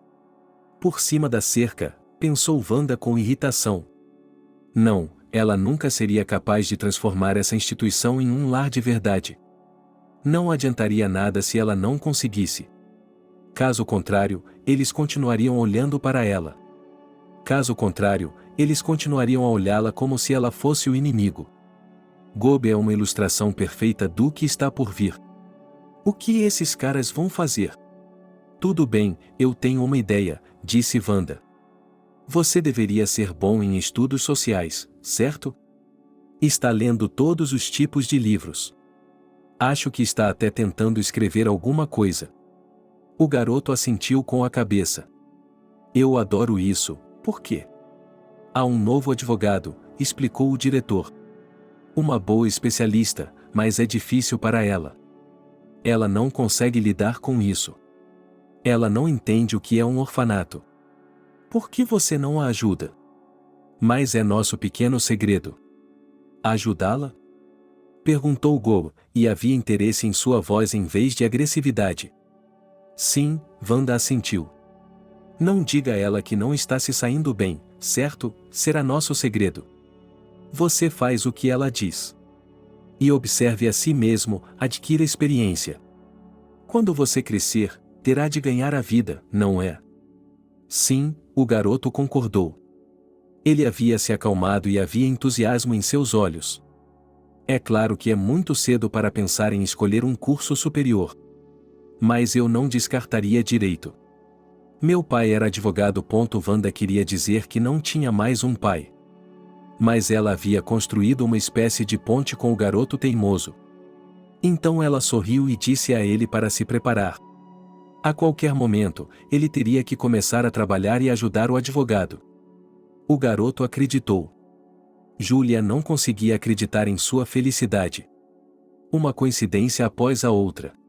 Por cima da cerca, pensou Wanda com irritação. Não, ela nunca seria capaz de transformar essa instituição em um lar de verdade. Não adiantaria nada se ela não conseguisse. Caso contrário, eles continuariam olhando para ela. Caso contrário, eles continuariam a olhá-la como se ela fosse o inimigo. Gob é uma ilustração perfeita do que está por vir. O que esses caras vão fazer? Tudo bem, eu tenho uma ideia, disse Wanda. Você deveria ser bom em estudos sociais, certo? Está lendo todos os tipos de livros. Acho que está até tentando escrever alguma coisa. O garoto assentiu com a cabeça. Eu adoro isso, por quê? Há um novo advogado, explicou o diretor. Uma boa especialista, mas é difícil para ela. Ela não consegue lidar com isso. Ela não entende o que é um orfanato. Por que você não a ajuda? Mas é nosso pequeno segredo. Ajudá-la? Perguntou Go, e havia interesse em sua voz em vez de agressividade. Sim, Wanda assentiu. Não diga a ela que não está se saindo bem, certo? Será nosso segredo. Você faz o que ela diz. E observe a si mesmo, adquira experiência. Quando você crescer, terá de ganhar a vida, não é? Sim, o garoto concordou. Ele havia se acalmado e havia entusiasmo em seus olhos. É claro que é muito cedo para pensar em escolher um curso superior. Mas eu não descartaria direito. Meu pai era advogado. Wanda queria dizer que não tinha mais um pai. Mas ela havia construído uma espécie de ponte com o garoto teimoso. Então ela sorriu e disse a ele para se preparar. A qualquer momento, ele teria que começar a trabalhar e ajudar o advogado. O garoto acreditou. Júlia não conseguia acreditar em sua felicidade. Uma coincidência após a outra.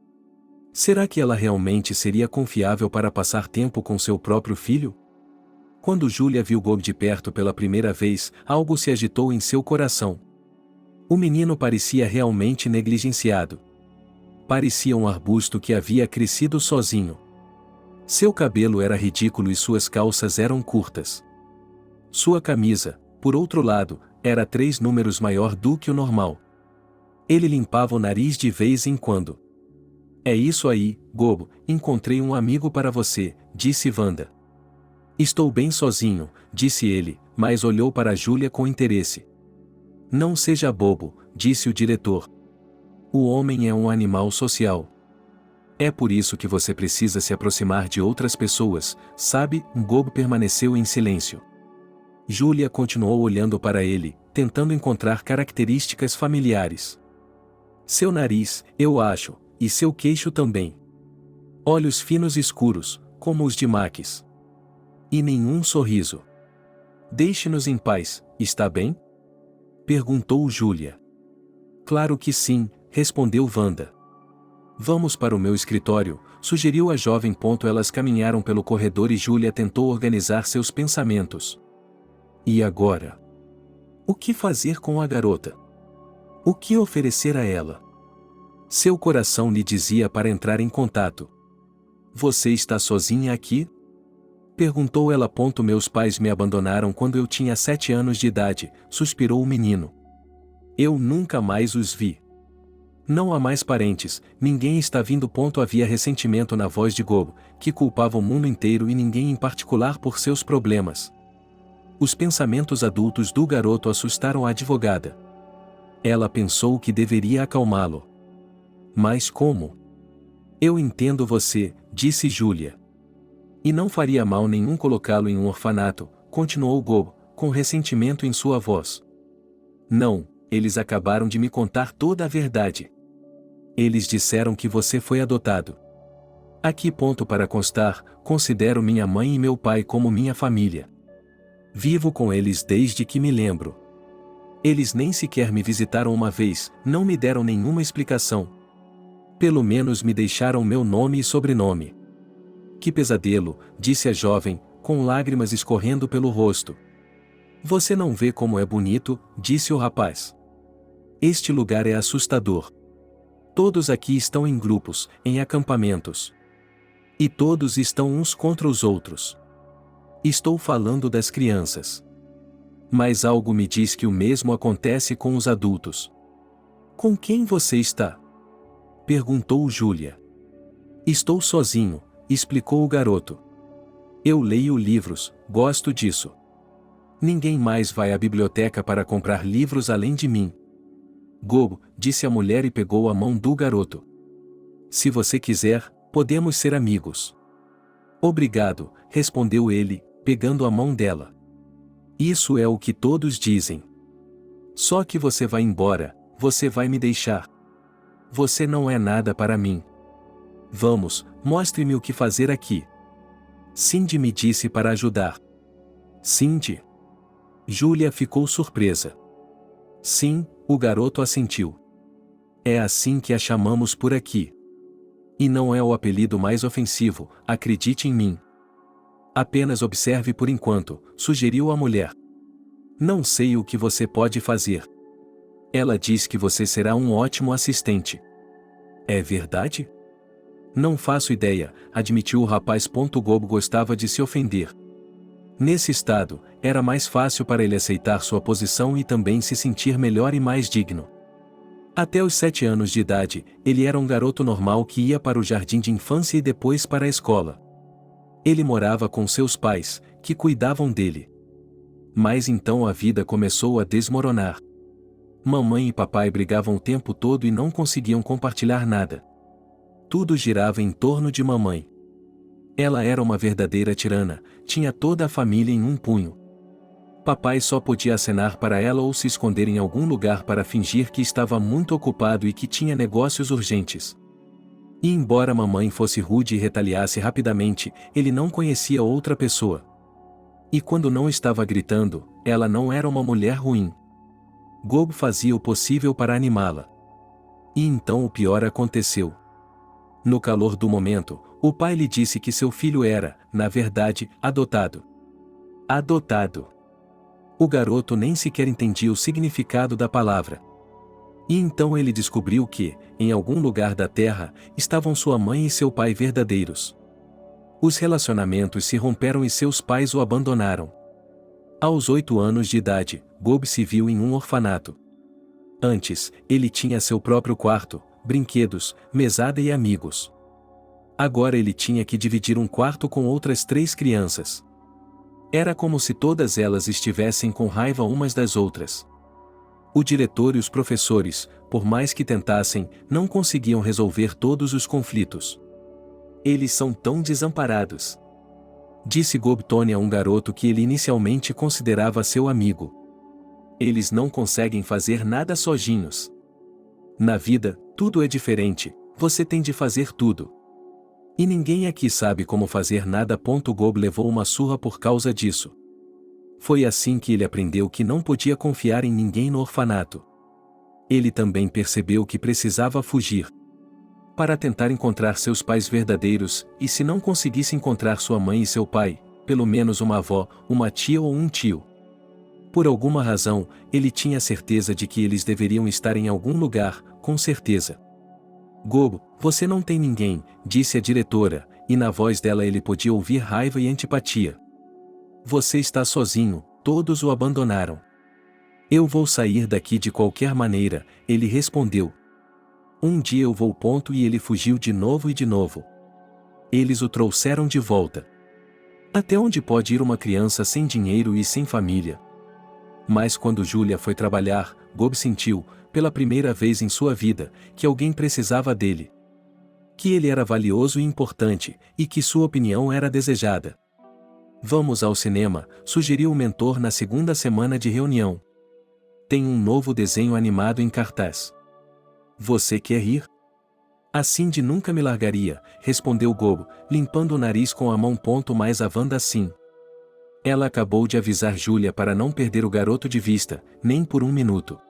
Será que ela realmente seria confiável para passar tempo com seu próprio filho? Quando Júlia viu Gob de perto pela primeira vez, algo se agitou em seu coração. O menino parecia realmente negligenciado. Parecia um arbusto que havia crescido sozinho. Seu cabelo era ridículo e suas calças eram curtas. Sua camisa, por outro lado, era 3 números maior do que o normal. Ele limpava o nariz de vez em quando. É isso aí, Gobo, encontrei um amigo para você, disse Wanda. Estou bem sozinho, disse ele, mas olhou para Júlia com interesse. Não seja bobo, disse o diretor. O homem é um animal social. É por isso que você precisa se aproximar de outras pessoas, sabe? Gobo permaneceu em silêncio. Júlia continuou olhando para ele, tentando encontrar características familiares. Seu nariz, eu acho, e seu queixo também. Olhos finos escuros, como os de Max. E nenhum sorriso. Deixe-nos em paz, está bem? Perguntou Júlia. Claro que sim, respondeu Wanda. Vamos para o meu escritório, sugeriu a jovem. Elas caminharam pelo corredor e Júlia tentou organizar seus pensamentos. E agora? O que fazer com a garota? O que oferecer a ela? Seu coração lhe dizia para entrar em contato. Você está sozinha aqui? Perguntou ela. Meus pais me abandonaram quando eu tinha 7 anos de idade, suspirou o menino. Eu nunca mais os vi. Não há mais parentes, ninguém está vindo. Havia ressentimento na voz de Gobo, que culpava o mundo inteiro e ninguém em particular por seus problemas. Os pensamentos adultos do garoto assustaram a advogada. Ela pensou que deveria acalmá-lo. Mas como? Eu entendo você, disse Júlia. E não faria mal nenhum colocá-lo em um orfanato, continuou Gobo, com ressentimento em sua voz. Não, eles acabaram de me contar toda a verdade. Eles disseram que você foi adotado. Aqui. Para constar, considero minha mãe e meu pai como minha família. Vivo com eles desde que me lembro. Eles nem sequer me visitaram uma vez, não me deram nenhuma explicação. Pelo menos me deixaram meu nome e sobrenome. Que pesadelo, disse a jovem, com lágrimas escorrendo pelo rosto. Você não vê como é bonito, disse o rapaz. Este lugar é assustador. Todos aqui estão em grupos, em acampamentos. E todos estão uns contra os outros. Estou falando das crianças. Mas algo me diz que o mesmo acontece com os adultos. Com quem você está? Perguntou Júlia. Estou sozinho, explicou o garoto. Eu leio livros, gosto disso. Ninguém mais vai à biblioteca para comprar livros além de mim. Gob, disse a mulher e pegou a mão do garoto. Se você quiser, podemos ser amigos. Obrigado, respondeu ele, pegando a mão dela. Isso é o que todos dizem. Só que você vai embora, você vai me deixar. Você não é nada para mim. Vamos, mostre-me o que fazer aqui. Cindy me disse para ajudar. Cindy? Júlia ficou surpresa. Sim, o garoto assentiu. É assim que a chamamos por aqui. E não é o apelido mais ofensivo, acredite em mim. Apenas observe por enquanto, sugeriu a mulher. Não sei o que você pode fazer. Ela diz que você será um ótimo assistente. É verdade? Não faço ideia, admitiu o rapaz. Gob gostava de se ofender. Nesse estado, era mais fácil para ele aceitar sua posição e também se sentir melhor e mais digno. Até os 7 anos de idade, ele era um garoto normal que ia para o jardim de infância e depois para a escola. Ele morava com seus pais, que cuidavam dele. Mas então a vida começou a desmoronar. Mamãe e papai brigavam o tempo todo e não conseguiam compartilhar nada. Tudo girava em torno de mamãe. Ela era uma verdadeira tirana, tinha toda a família em um punho. Papai só podia acenar para ela ou se esconder em algum lugar para fingir que estava muito ocupado e que tinha negócios urgentes. E embora mamãe fosse rude e retaliasse rapidamente, ele não conhecia outra pessoa. E quando não estava gritando, ela não era uma mulher ruim. Gob fazia o possível para animá-la. E então o pior aconteceu. No calor do momento, o pai lhe disse que seu filho era, na verdade, adotado. Adotado. O garoto nem sequer entendia o significado da palavra. E então ele descobriu que, em algum lugar da terra, estavam sua mãe e seu pai verdadeiros. Os relacionamentos se romperam e seus pais o abandonaram. Aos 8 anos de idade, Gob se viu em um orfanato. Antes, ele tinha seu próprio quarto, brinquedos, mesada e amigos. Agora ele tinha que dividir um quarto com outras 3 crianças. Era como se todas elas estivessem com raiva umas das outras. O diretor e os professores, por mais que tentassem, não conseguiam resolver todos os conflitos. Eles são tão desamparados, disse Gob Tony a um garoto que ele inicialmente considerava seu amigo. Eles não conseguem fazer nada sozinhos. Na vida, tudo é diferente, você tem de fazer tudo. E ninguém aqui sabe como fazer nada. Gob levou uma surra por causa disso. Foi assim que ele aprendeu que não podia confiar em ninguém no orfanato. Ele também percebeu que precisava fugir para tentar encontrar seus pais verdadeiros, e se não conseguisse encontrar sua mãe e seu pai, pelo menos uma avó, uma tia ou um tio. Por alguma razão, ele tinha certeza de que eles deveriam estar em algum lugar, com certeza. Gob, você não tem ninguém, disse a diretora, e na voz dela ele podia ouvir raiva e antipatia. Você está sozinho, todos o abandonaram. Eu vou sair daqui de qualquer maneira, ele respondeu. Um dia eu vou. E ele fugiu de novo e de novo. Eles o trouxeram de volta. Até onde pode ir uma criança sem dinheiro e sem família? Mas quando Júlia foi trabalhar, Gob sentiu, pela primeira vez em sua vida, que alguém precisava dele. Que ele era valioso e importante, e que sua opinião era desejada. Vamos ao cinema, sugeriu o mentor na segunda semana de reunião. Tem um novo desenho animado em cartaz. Você quer ir? A Cindy nunca me largaria, respondeu Gob, limpando o nariz com a mão. Mas a Wanda sim. Ela acabou de avisar Júlia para não perder o garoto de vista, nem por um minuto.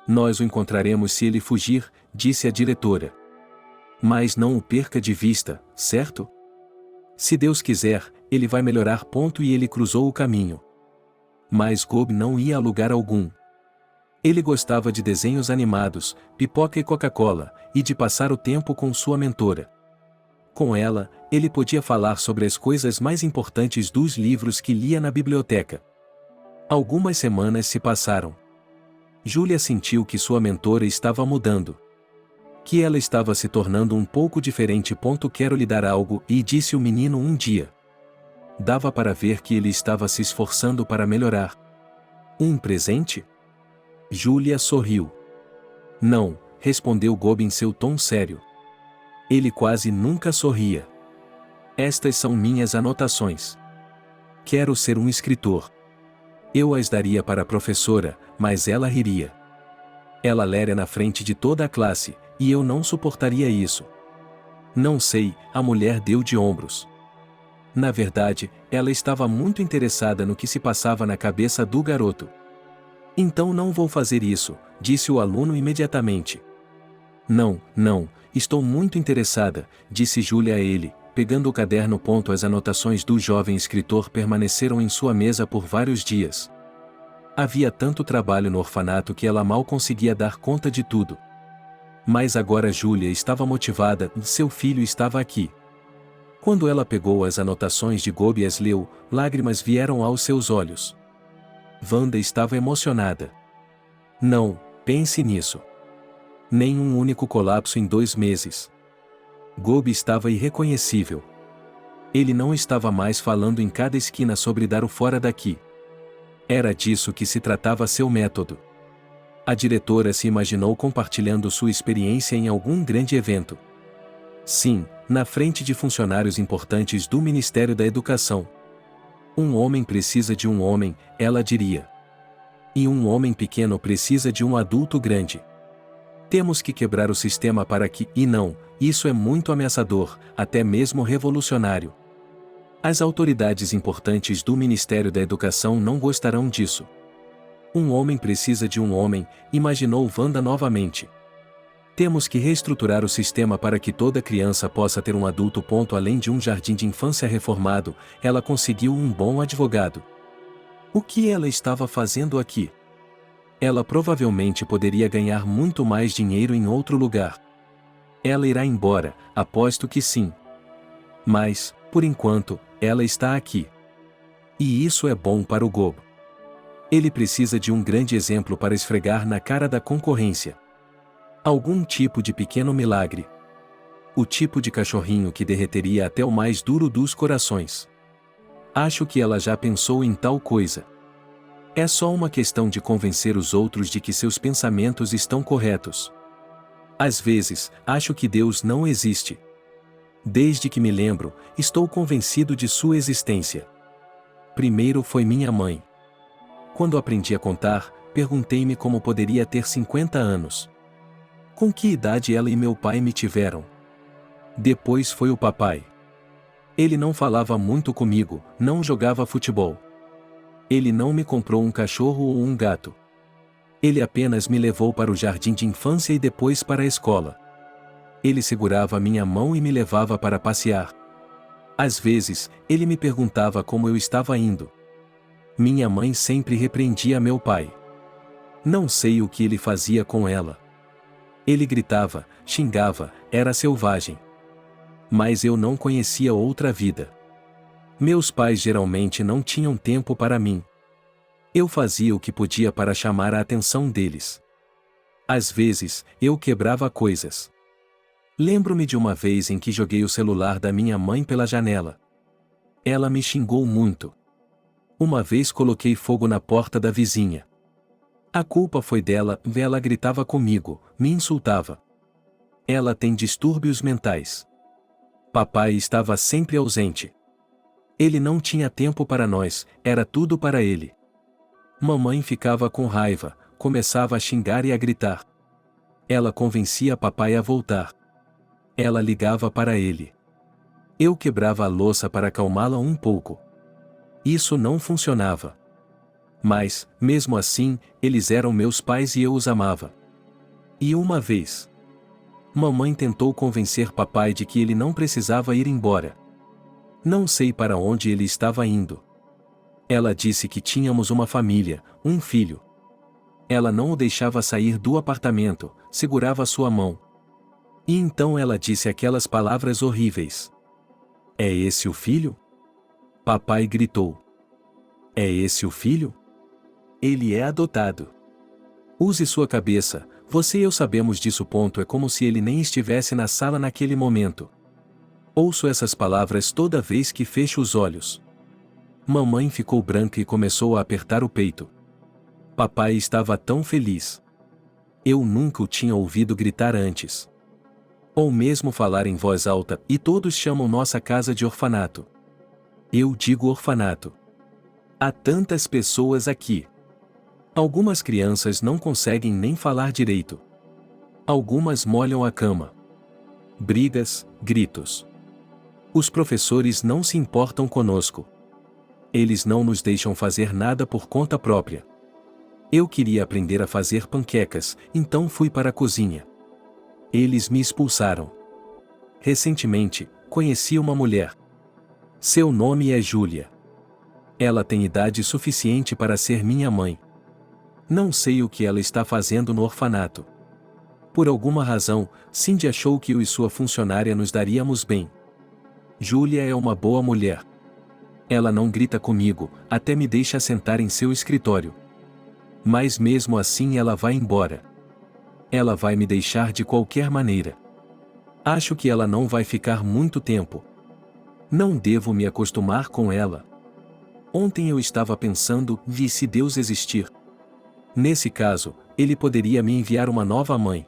Nós o encontraremos se ele fugir, disse a diretora. Mas não o perca de vista, certo? Se Deus quiser, ele vai melhorar. E ele cruzou o caminho. Mas Gob não ia a lugar algum. Ele gostava de desenhos animados, pipoca e Coca-Cola, e de passar o tempo com sua mentora. Com ela, ele podia falar sobre as coisas mais importantes dos livros que lia na biblioteca. Algumas semanas se passaram. Júlia sentiu que sua mentora estava mudando. Que ela estava se tornando um pouco diferente. Quero lhe dar algo, e disse o menino um dia. dava para ver que ele estava se esforçando para melhorar. Um presente? Julia sorriu. Não, respondeu Gob em seu tom sério. Ele quase nunca sorria. Estas são minhas anotações. Quero ser um escritor. Eu as daria para a professora, mas ela riria. Ela leria na frente de toda a classe, e eu não suportaria isso. Não sei, a mulher deu de ombros. Na verdade, ela estava muito interessada no que se passava na cabeça do garoto. Então não vou fazer isso, disse o aluno imediatamente. Não, estou muito interessada, disse Julia a ele, pegando o caderno. As anotações do jovem escritor permaneceram em sua mesa por vários dias. Havia tanto trabalho no orfanato que ela mal conseguia dar conta de tudo. Mas agora Julia estava motivada, seu filho estava aqui. Quando ela pegou as anotações de Gob e as leu, lágrimas vieram aos seus olhos. Wanda estava emocionada. Não, pense nisso. Nem um único colapso em 2 meses. Gob estava irreconhecível. Ele não estava mais falando em cada esquina sobre dar o fora daqui. Era disso que se tratava seu método. A diretora se imaginou compartilhando sua experiência em algum grande evento. Sim, na frente de funcionários importantes do Ministério da Educação. Um homem precisa de um homem, ela diria. E um homem pequeno precisa de um adulto grande. Temos que quebrar o sistema para que, e não, isso é muito ameaçador, até mesmo revolucionário. As autoridades importantes do Ministério da Educação não gostarão disso. Um homem precisa de um homem, imaginou Wanda novamente. Temos que reestruturar o sistema para que toda criança possa ter um adulto. Além de um jardim de infância reformado, ela conseguiu um bom advogado. O que ela estava fazendo aqui? Ela provavelmente poderia ganhar muito mais dinheiro em outro lugar. Ela irá embora, aposto que sim. Mas, por enquanto, ela está aqui. E isso é bom para o Gob. Ele precisa de um grande exemplo para esfregar na cara da concorrência. Algum tipo de pequeno milagre. O tipo de cachorrinho que derreteria até o mais duro dos corações. Acho que ela já pensou em tal coisa. É só uma questão de convencer os outros de que seus pensamentos estão corretos. Às vezes, acho que Deus não existe. Desde que me lembro, estou convencido de sua existência. Primeiro foi minha mãe. Quando aprendi a contar, perguntei-me como poderia ter 50 anos. Com que idade ela e meu pai me tiveram? Depois foi o papai. Ele não falava muito comigo, não jogava futebol. Ele não me comprou um cachorro ou um gato. Ele apenas me levou para o jardim de infância e depois para a escola. Ele segurava minha mão e me levava para passear. Às vezes, ele me perguntava como eu estava indo. Minha mãe sempre repreendia meu pai. Não sei o que ele fazia com ela. Ele gritava, xingava, era selvagem. Mas eu não conhecia outra vida. Meus pais geralmente não tinham tempo para mim. Eu fazia o que podia para chamar a atenção deles. Às vezes, eu quebrava coisas. Lembro-me de uma vez em que joguei o celular da minha mãe pela janela. Ela me xingou muito. Uma vez coloquei fogo na porta da vizinha. A culpa foi dela, ela gritava comigo, me insultava. Ela tem distúrbios mentais. Papai estava sempre ausente. Ele não tinha tempo para nós, era tudo para ele. Mamãe ficava com raiva, começava a xingar e a gritar. Ela convencia papai a voltar. Ela ligava para ele. Eu quebrava a louça para acalmá-la um pouco. Isso não funcionava. Mas, mesmo assim, eles eram meus pais e eu os amava. E uma vez, mamãe tentou convencer papai de que ele não precisava ir embora. Não sei para onde ele estava indo. Ela disse que tínhamos uma família, um filho. Ela não o deixava sair do apartamento, segurava sua mão. E então ela disse aquelas palavras horríveis. É esse o filho? Papai gritou. É esse o filho? Ele é adotado. Use sua cabeça, você e eu sabemos disso. É como se ele nem estivesse na sala naquele momento. Ouço essas palavras toda vez que fecho os olhos. Mamãe ficou branca e começou a apertar o peito. Papai estava tão feliz. Eu nunca o tinha ouvido gritar antes. Ou mesmo falar em voz alta, e todos chamam nossa casa de orfanato. Eu digo orfanato. Há tantas pessoas aqui. Algumas crianças não conseguem nem falar direito. Algumas molham a cama. Brigas, gritos. Os professores não se importam conosco. Eles não nos deixam fazer nada por conta própria. Eu queria aprender a fazer panquecas, então fui para a cozinha. Eles me expulsaram. Recentemente, conheci uma mulher. Seu nome é Júlia. Ela tem idade suficiente para ser minha mãe. Não sei o que ela está fazendo no orfanato. Por alguma razão, Cindy achou que eu e sua funcionária nos daríamos bem. Júlia é uma boa mulher. Ela não grita comigo, até me deixa sentar em seu escritório. Mas mesmo assim ela vai embora. Ela vai me deixar de qualquer maneira. Acho que ela não vai ficar muito tempo. Não devo me acostumar com ela. Ontem eu estava pensando, e se Deus existir? Nesse caso, ele poderia me enviar uma nova mãe.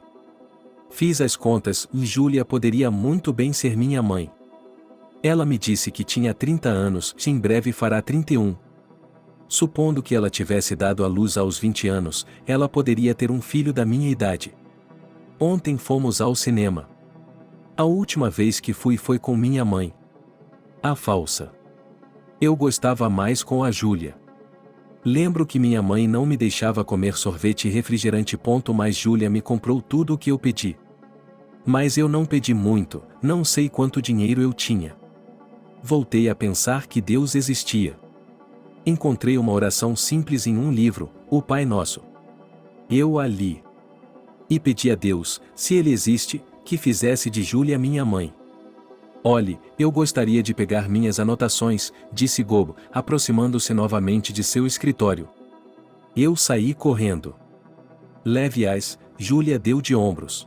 Fiz as contas e Júlia poderia muito bem ser minha mãe. Ela me disse que tinha 30 anos e em breve fará 31. Supondo que ela tivesse dado à luz aos 20 anos, ela poderia ter um filho da minha idade. Ontem fomos ao cinema. A última vez que fui foi com minha mãe. A falsa. Eu gostava mais com a Júlia. Lembro que minha mãe não me deixava comer sorvete e refrigerante. Mas Júlia me comprou tudo o que eu pedi. Mas eu não pedi muito, não sei quanto dinheiro eu tinha. Voltei a pensar que Deus existia. Encontrei uma oração simples em um livro, o Pai Nosso. Eu a li. E pedi a Deus, se Ele existe, que fizesse de Júlia minha mãe. Olhe, eu gostaria de pegar minhas anotações, disse Gobo, aproximando-se novamente de seu escritório. Eu saí correndo. Leve-as, Júlia deu de ombros.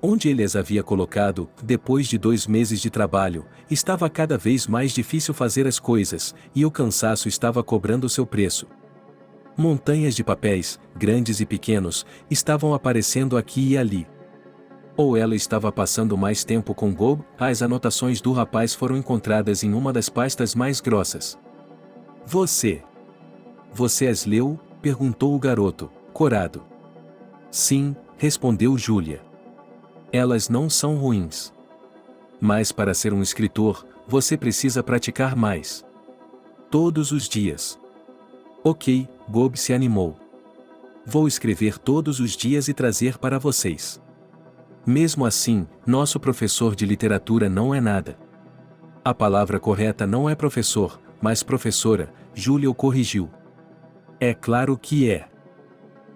Onde ele as havia colocado, depois de 2 meses de trabalho, estava cada vez mais difícil fazer as coisas, e o cansaço estava cobrando seu preço. Montanhas de papéis, grandes e pequenos, estavam aparecendo aqui e ali. Ou ela estava passando mais tempo com Gob. As anotações do rapaz foram encontradas em uma das pastas mais grossas. Você as leu? Perguntou o garoto, corado. Sim, respondeu Júlia. Elas não são ruins. Mas para ser um escritor, você precisa praticar mais. Todos os dias. Ok, Gob se animou. Vou escrever todos os dias e trazer para vocês. Mesmo assim, nosso professor de literatura não é nada. A palavra correta não é professor, mas professora, Júlia o corrigiu. É claro que é.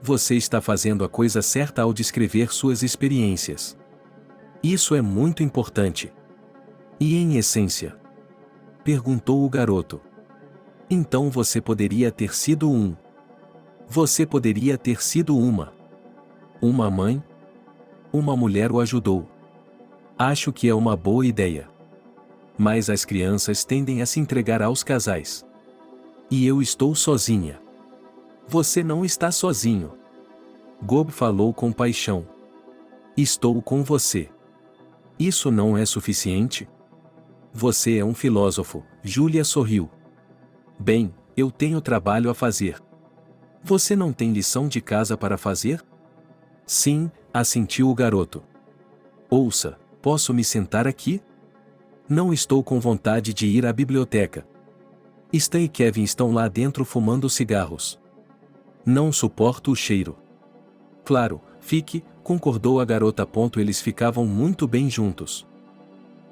Você está fazendo a coisa certa ao descrever suas experiências. Isso é muito importante. E em essência? Perguntou o garoto. Então você poderia ter sido um. Você poderia ter sido uma. Uma mãe? Uma mulher o ajudou. Acho que é uma boa ideia. Mas as crianças tendem a se entregar aos casais. E eu estou sozinha. Você não está sozinho. Gob falou com paixão. Estou com você. Isso não é suficiente? Você é um filósofo, Júlia sorriu. Bem, eu tenho trabalho a fazer. Você não tem lição de casa para fazer? Sim, assentiu o garoto. Ouça, posso me sentar aqui? Não estou com vontade de ir à biblioteca. Stan e Kevin estão lá dentro fumando cigarros. Não suporto o cheiro. Claro, fique, concordou a garota. Eles ficavam muito bem juntos.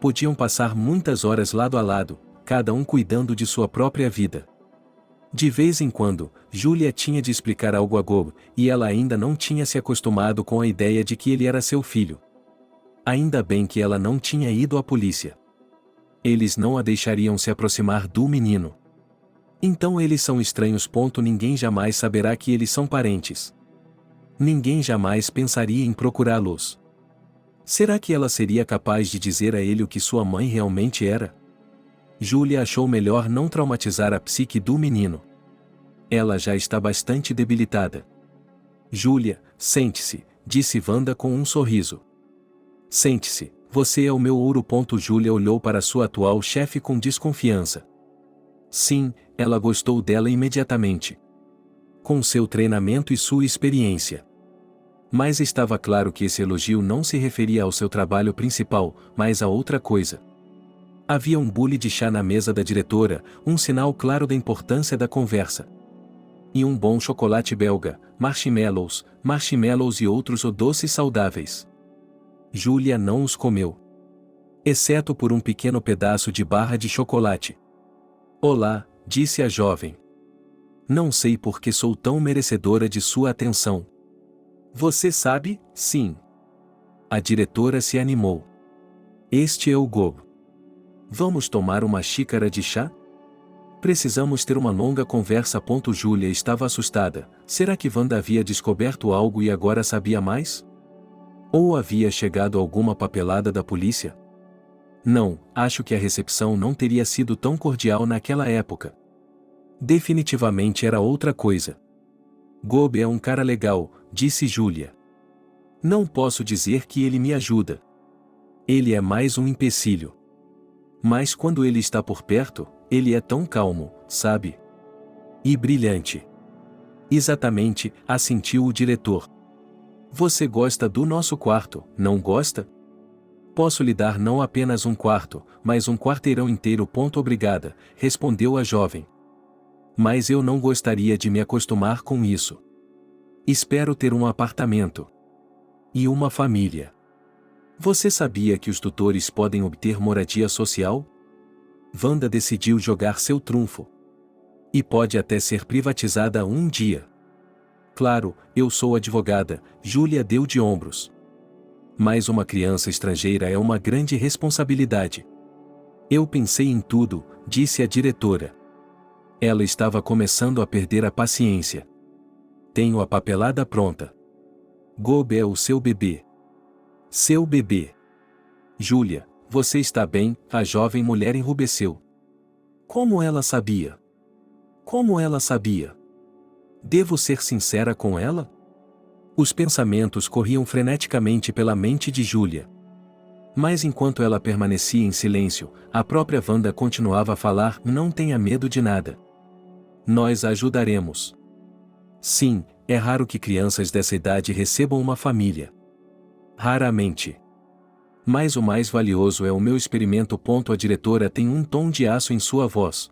Podiam passar muitas horas lado a lado, cada um cuidando de sua própria vida. De vez em quando, Júlia tinha de explicar algo a Gob, e ela ainda não tinha se acostumado com a ideia de que ele era seu filho. Ainda bem que ela não tinha ido à polícia. Eles não a deixariam se aproximar do menino. Então eles são estranhos. Ninguém jamais saberá que eles são parentes. Ninguém jamais pensaria em procurá-los. Será que ela seria capaz de dizer a ele o que sua mãe realmente era? Júlia achou melhor não traumatizar a psique do menino. Ela já está bastante debilitada. Júlia, sente-se, disse Wanda com um sorriso. Sente-se, você é o meu ouro. Júlia olhou para sua atual chefe com desconfiança. Sim, ela gostou dela imediatamente. Com seu treinamento e sua experiência. Mas estava claro que esse elogio não se referia ao seu trabalho principal, mas a outra coisa. Havia um bule de chá na mesa da diretora, um sinal claro da importância da conversa. E um bom chocolate belga, marshmallows e outros doces saudáveis. Júlia não os comeu. Exceto por um pequeno pedaço de barra de chocolate. Olá, disse a jovem. Não sei por que sou tão merecedora de sua atenção. Você sabe, sim. A diretora se animou. Este é o Gob. Vamos tomar uma xícara de chá? Precisamos ter uma longa conversa. Júlia estava assustada. Será que Wanda havia descoberto algo e agora sabia mais? Ou havia chegado alguma papelada da polícia? Não, acho que a recepção não teria sido tão cordial naquela época. Definitivamente era outra coisa. Gob é um cara legal, disse Júlia. Não posso dizer que ele me ajuda. Ele é mais um empecilho. Mas quando ele está por perto, ele é tão calmo, sabe? E brilhante. Exatamente, assentiu o diretor. Você gosta do nosso quarto, não gosta? Posso lhe dar não apenas um quarto, mas um quarteirão inteiro. Obrigada, respondeu a jovem. Mas eu não gostaria de me acostumar com isso. Espero ter um apartamento. E uma família. Você sabia que os tutores podem obter moradia social? Wanda decidiu jogar seu trunfo. E pode até ser privatizada um dia. Claro, eu sou advogada, Júlia deu de ombros. Mas uma criança estrangeira é uma grande responsabilidade. Eu pensei em tudo, disse a diretora. Ela estava começando a perder a paciência. Tenho a papelada pronta. Gob é o seu bebê. Seu bebê. Júlia, você está bem? A jovem mulher enrubesceu. Como ela sabia? Como ela sabia? Devo ser sincera com ela? Os pensamentos corriam freneticamente pela mente de Júlia. Mas enquanto ela permanecia em silêncio, a própria Wanda continuava a falar: não tenha medo de nada. Nós a ajudaremos. Sim, é raro que crianças dessa idade recebam uma família. Raramente. Mas o mais valioso é o meu experimento. A diretora tem um tom de aço em sua voz.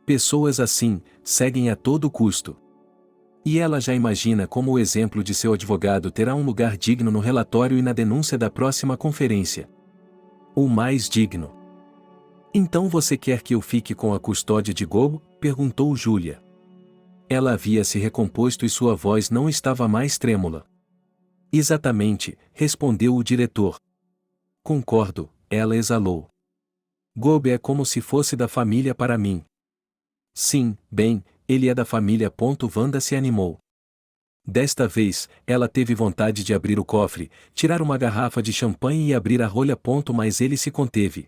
Pessoas assim, seguem a todo custo. E ela já imagina como o exemplo de seu advogado terá um lugar digno no relatório e na denúncia da próxima conferência. O mais digno. Então você quer que eu fique com a custódia de Gob? Perguntou Júlia. Ela havia se recomposto e sua voz não estava mais trêmula. Exatamente, respondeu o diretor. Concordo, ela exalou. Gob é como se fosse da família para mim. Sim, bem, ele é da família. Wanda se animou. Desta vez, ela teve vontade de abrir o cofre, tirar uma garrafa de champanhe e abrir a rolha. Mas ele se conteve.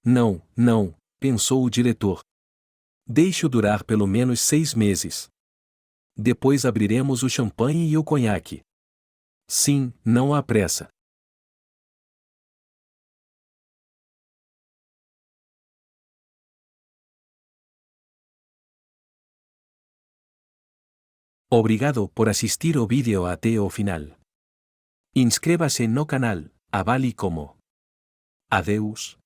Não, não, pensou o diretor. Deixe-o durar pelo menos 6 meses. Depois abriremos o champanhe e o conhaque. Sim, não há pressa. Obrigado por assistir o vídeo até o final. Inscreva-se no canal, avale como. Adeus.